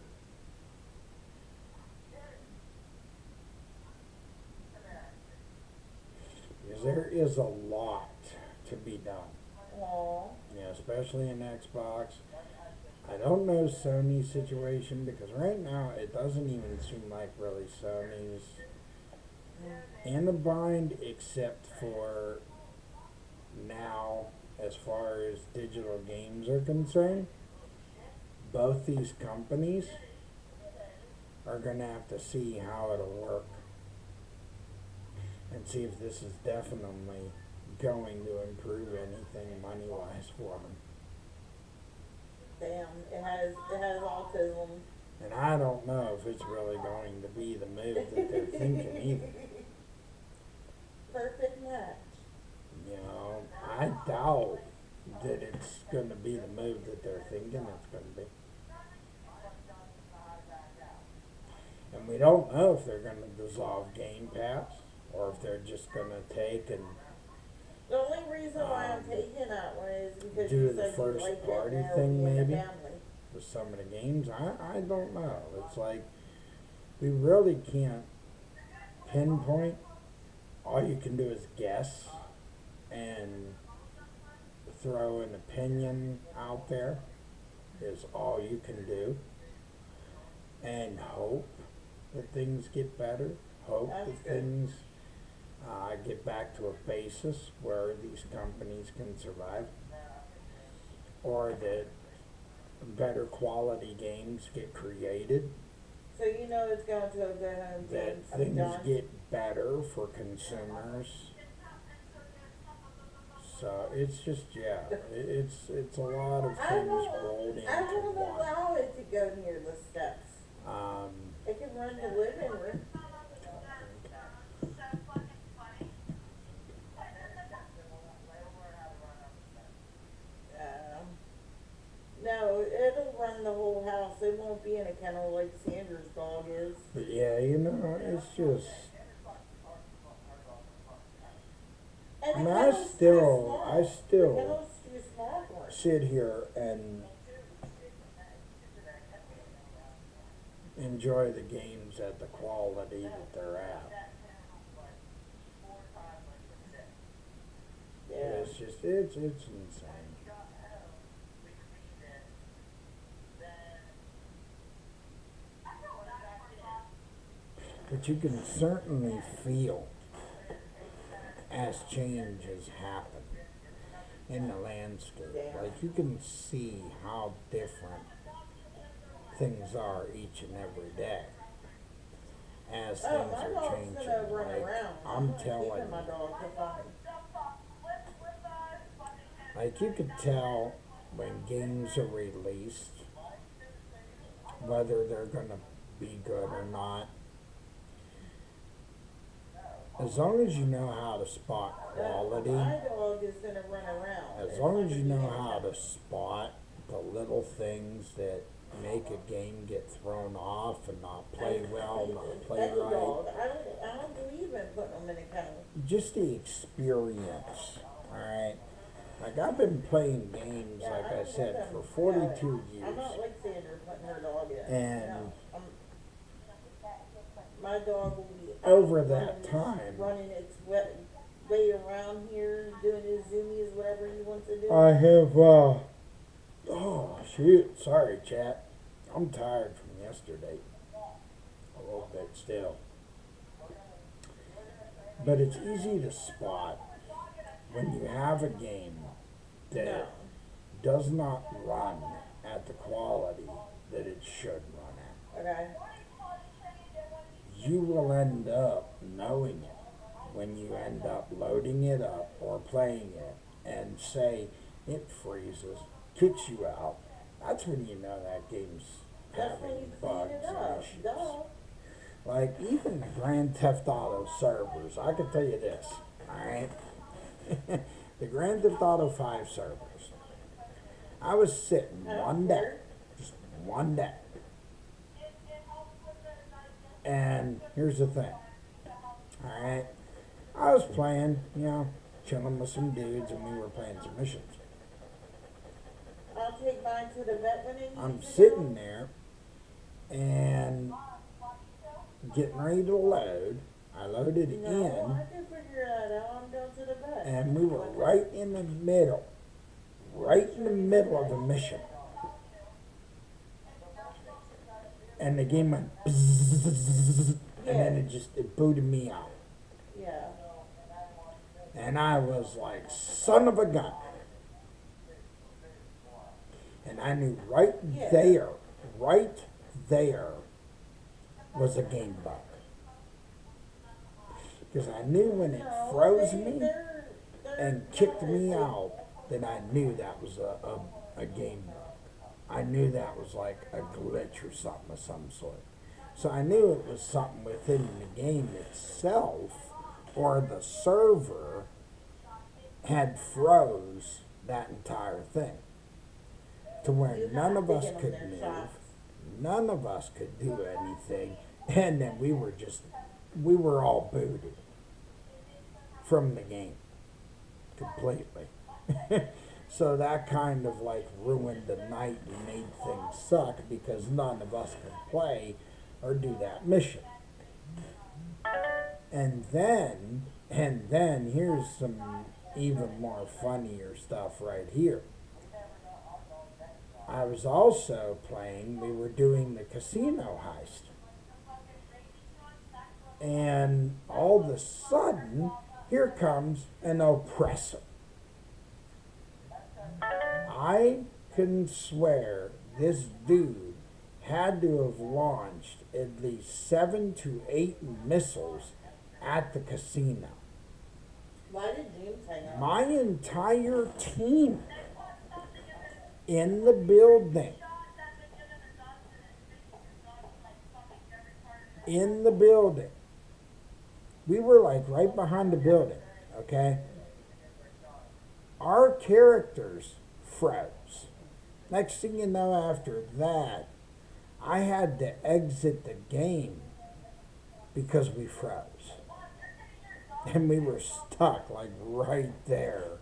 because there is a lot to be done. Aw. Yeah, especially in Xbox. I don't know Sony's situation because right now it doesn't even seem like really Sony's in a bind except for now as far as digital games are concerned. Both these companies are going to have to see how it'll work and see if this is definitely going to improve anything money-wise for them. Damn, it has autism. And I don't know if it's really going to be the move that they're thinking either. Perfect match. You know, I doubt that it's going to be the move that they're thinking it's going to be. And we don't know if they're going to dissolve Game Pass or if they're just going to take and The only reason why I'm taking that one is because do you the said first you liked party it, thing in the maybe. family. with some of the games. I don't know. It's like we really can't pinpoint. All you can do is guess and throw an opinion out there is all you can do. And hope that things get better. Hope That's that good. things get back to a basis where these companies can survive. Or that better quality games get created. So you know it's going to a good home That game. things Done. get better for consumers. So it's just it's a lot of I things won't, rolled into I won't one. allow it to go near the steps. Um, It can run the living room. No, it'll run the whole house. It won't be in a kennel like Sandra's dog is. but yeah, you know, it's just. And I mean, the I kennel's too still small. The kennel's too small for it. sit here and enjoy the games at the quality that they're at. Yeah. It's just it's insane. But you can certainly feel as changes happen in the landscape. Yeah. Like you can see how different things are each and every day as Oh, things my are dog's changing. gonna run Like, around. I'm not telling keeping my you, dog confined. like you could tell when games are released whether they're gonna be good or not. As long as you know how to spot quality, My dog is gonna run around. as It's long not as you gonna be know in a how kennel. to spot the little things that make a game get thrown off and not play well, not play Any right, dog. I don't believe in putting them in a kennel. just the experience, alright? Like I've been playing games, Yeah, like I don't said, let for them 42 go. I'm years. not like Sandra putting her dog in. And No, my dog will be out over that running time, running its way around here, doing his zoomies, whatever he wants to do. I have, oh shoot, sorry chat. I'm tired from yesterday. A little bit still. But it's easy to spot when you have a game that No. does not run at the quality that it should run at. Okay. You will end up knowing it when you end up loading it up or playing it and say it freezes, kicks you out. That's when you know that game's That's when you having clean bugs it and up. issues. Duh. Like even the Grand Theft Auto servers, I can tell you this, alright? The Grand Theft Auto 5 servers. I was sitting one day, just one day. And here's the thing, alright? I was playing, chilling with some dudes and we were playing some missions. I'll take mine to the vet when it needs I'm to sitting go. there and getting ready to load. I loaded it No, I can figure that out. I'm going to the vet. in, and we were right in the middle of the mission. And the game went bzzz, and then it booted me out. Yeah. And I was like, son of a gun. And I knew right there was a game bug. Because I knew when it froze me and kicked me out, then I knew that was a game bug. I knew that was like a glitch or something of some sort. So I knew it was something within the game itself or the server had froze that entire thing to where You're none not of us digging could them move, their shots. none of us could do anything, and then we were all booted from the game completely. So that kind of like ruined the night and made things suck because none of us could play or do that mission. And then here's some even more funnier stuff right here. I was also playing, we were doing the casino heist. And all of a sudden, here comes an oppressor. I can swear this dude had to have launched at least 7 to 8 missiles at the casino. Why did James hang up? My entire team in the building. In the building. We were like right behind the building, okay? Our characters froze. Next thing you know, after that, I had to exit the game because we froze. And we were stuck like right there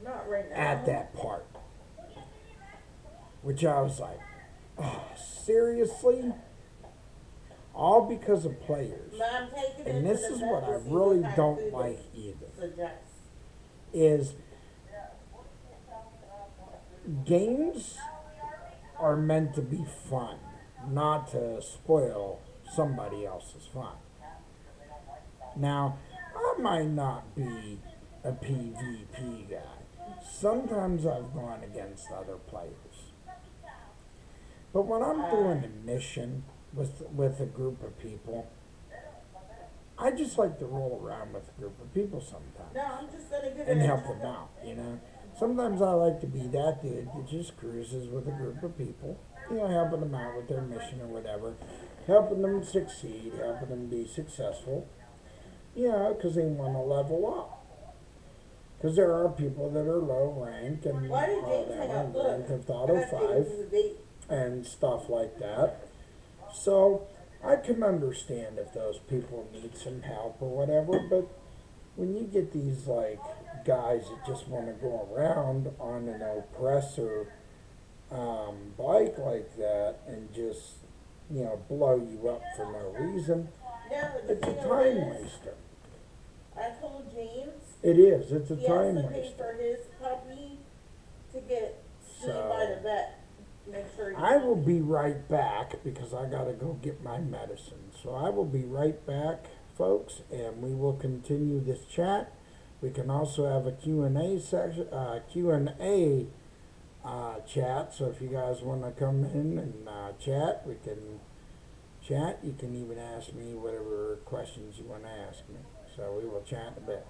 Not right now. at that part. Which I was like, oh, seriously? All because of players. But I'm taking And it this to the is vet what to I see really kind of don't food like it either. suggests. Is games are meant to be fun, not to spoil somebody else's fun. Now, I might not be a PvP guy. Sometimes I've gone against other players. But when I'm doing a mission with a group of people, I just like to roll around with a group of people sometimes No, I'm just gonna give and it help them out, Sometimes I like to be that dude that just cruises with a group of people, helping them out with their mission or whatever, helping them succeed, helping them be successful, because they want to level up. Because there are people that are low rank and Why did all James that, hang up? and Look, Grand Theft I Auto have to take him 5 to the date. and stuff like that. So I can understand if those people need some help or whatever, but when you get these like guys that just want to go around on an oppressor bike like that and just blow you up for no reason, No, but the it's a thing time is, waster. I told James It is. It's a he has time to pay waster. for his puppy to get seen So- by the vet. Make sure he I will be right back because I gotta go get my medicine. So I will be right back, folks, and we will continue this chat. We can also have a Q&A section, Q&A chat. So if you guys want to come in and chat, we can chat. You can even ask me whatever questions you want to ask me. So we will chat in a bit.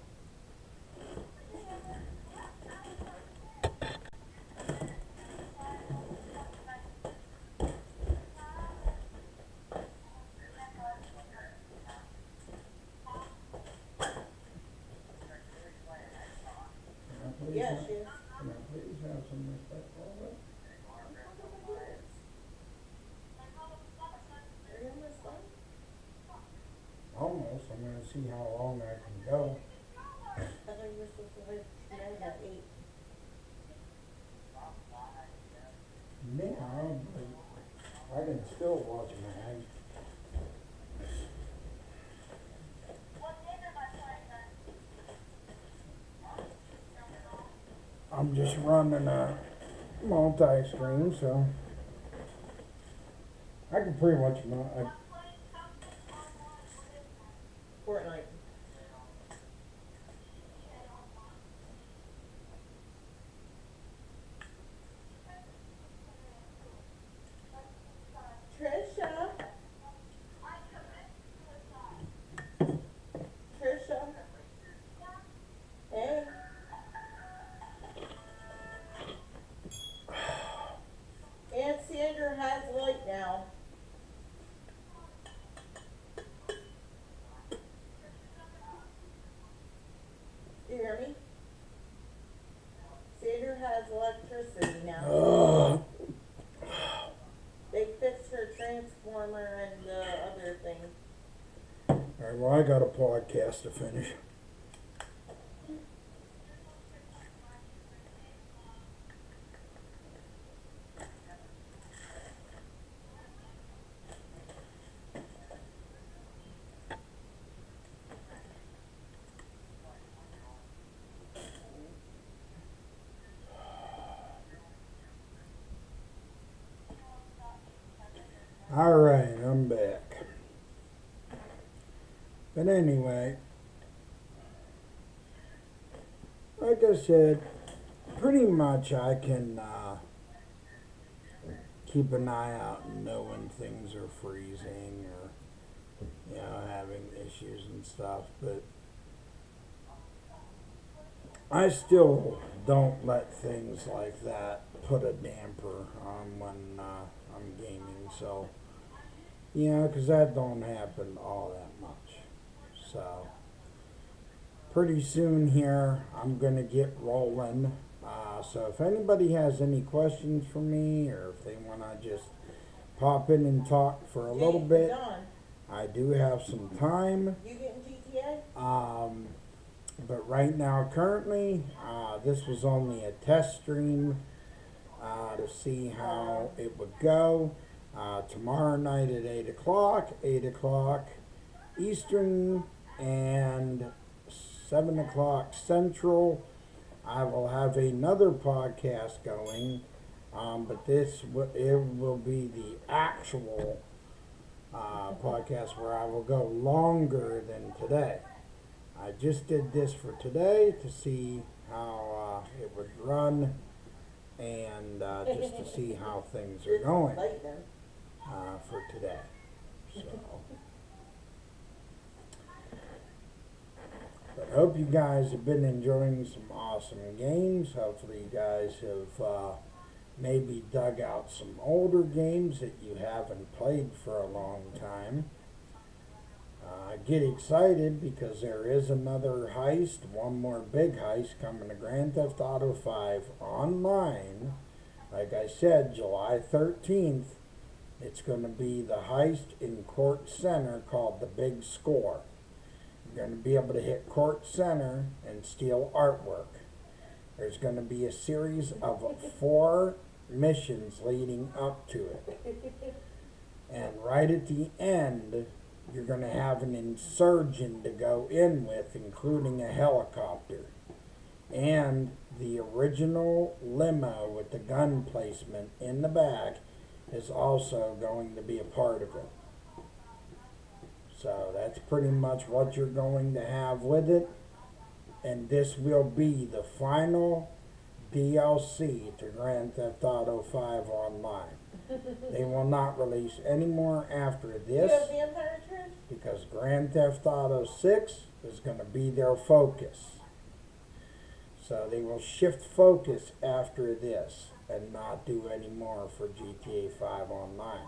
Yeah, she is. Can I please have some respect for all that? Are you almost done? Almost. I'm going to see how long I can go. I thought you were supposed to let Mary at 8. Now, but I can still watch Mag. I'm just running a multi-screen, so I can pretty much Fortnite. Trisha. Trisha. Hey. Aunt Sandra has light now. Do you hear me? Sandra has electricity now. They fixed her transformer and the other thing. Alright, well, I got a podcast to finish. Alright, I'm back. But anyway, like I said, pretty much I can keep an eye out and know when things are freezing or, you know, having issues and stuff, but I still don't let things like that put a damper on when I'm gaming, so, you know, because that don't happen all that much. So, pretty soon here, I'm going to get rolling. So if anybody has any questions for me, or if they want to just pop in and talk for a little bit, Don, I do have some time. you getting GTA? But right now, currently, this was only a test stream to see how it would go. Tomorrow night at 8 o'clock Eastern, and 7 o'clock Central, I will have another podcast going. But it will be the actual podcast where I will go longer than today. I just did this for today to see how it would run, and just to see how things are going for today. So, but I hope you guys have been enjoying some awesome games. Hopefully you guys have maybe dug out some older games that you haven't played for a long time. Get excited because there is another heist, one more big heist coming to Grand Theft Auto 5 online. Like I said, July 13th, it's going to be the heist in Court Center called the Big Score. You're going to be able to hit Court Center and steal artwork. There's going to be a series of 4 missions leading up to it. And right at the end, you're going to have an insurgent to go in with, including a helicopter. And the original limo with the gun placement in the back is also going to be a part of it. So that's pretty much what you're going to have with it. and this will be the final DLC to Grand Theft Auto 5 Online. They will not release any more after Do you have this vampire trash? because Grand Theft Auto 6 is going to be their focus. So they will shift focus after this and not do any more for GTA 5 Online.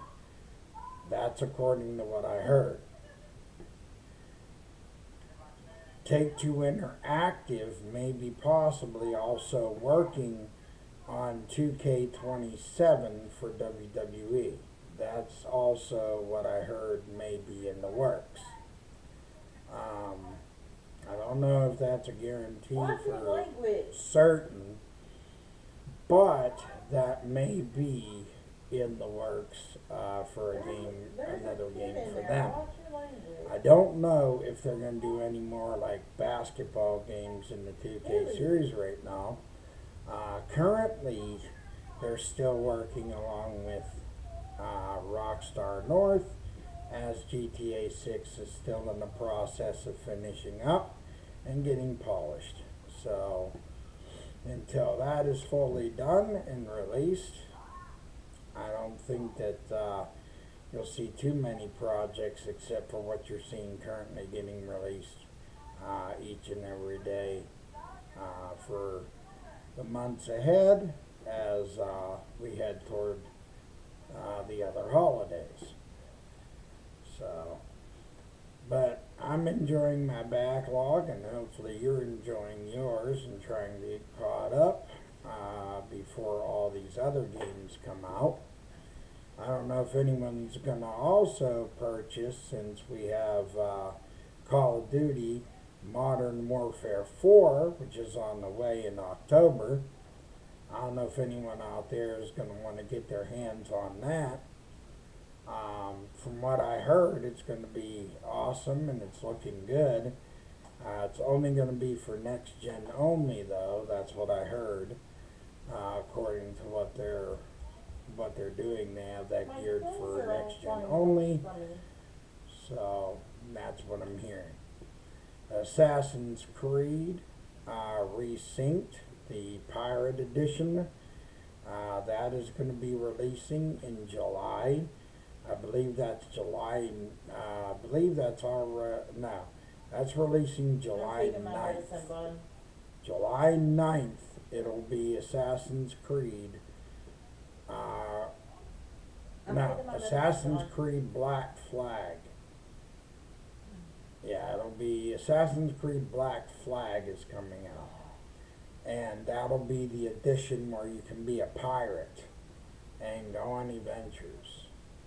That's according to what I heard. Take-Two Interactive may be possibly also working on 2K27 for WWE. That's also what I heard may be in the works. I don't know if that's a guarantee Watch your for language. certain, but that may be in the works for a game, There's another a kid game in for there. them. Watch your language. I don't know if they're going to do any more like basketball games in the 2K Really? series right now. Currently, they're still working along with Rockstar North, as GTA 6 is still in the process of finishing up and getting polished. So, until that is fully done and released, I don't think that you'll see too many projects except for what you're seeing currently getting released each and every day for the months ahead as we head toward the other holidays. So, but I'm enjoying my backlog, and hopefully you're enjoying yours and trying to get caught up before all these other games come out. I don't know if anyone's going to also purchase, since we have Call of Duty Modern Warfare 4, which is on the way in October. I don't know if anyone out there is going to want to get their hands on that. From what I heard, it's going to be awesome and it's looking good. It's only going to be for next gen only, though. That's what I heard, according to what they're doing. They have that My geared clothes for are all next gen flying only. from me. So that's what I'm hearing. Assassin's Creed Resynced, the Pirate Edition. That is going to be releasing in July. I believe that's July. I believe that's no. That's releasing I'm July taking my 9th. medicine, bud. July 9th, it'll be Assassin's Creed. I'm No, taking my Assassin's medicine. Creed Black Flag. Yeah, it'll be Assassin's Creed Black Flag is coming out. And that'll be the edition where you can be a pirate and go on adventures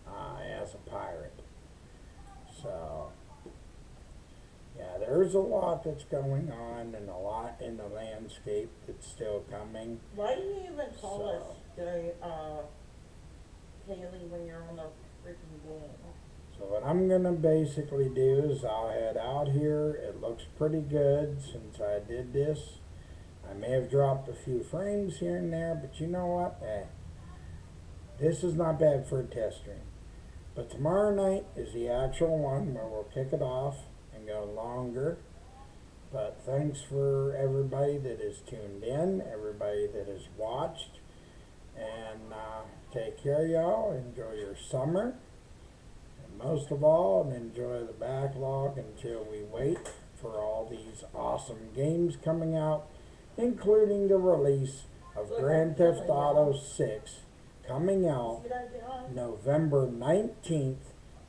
as a pirate. So, yeah, there's a lot that's going on and a lot in the landscape that's still coming. Why do you even call So- us Kaylee when you're on the freaking game? So what I'm gonna basically do is I'll head out here. It looks pretty good since I did this. I may have dropped a few frames here and there, but you know what? Hey, this is not bad for a test stream. But tomorrow night is the actual one where we'll kick it off and go longer. But thanks for everybody that is tuned in, everybody that has watched. And take care, y'all. Enjoy your summer. And most of all, enjoy the backlog until we wait for all these awesome games coming out, including the release of Look, Grand I'm Theft killing Auto y'all. 6 coming out See that, John? November 19th,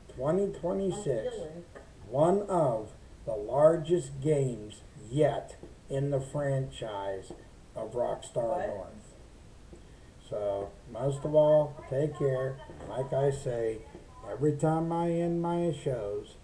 I'm 2026. killing. One of the largest games yet in the franchise of Rockstar What? North. So, most of all, take care. Like I say, every time I end my shows,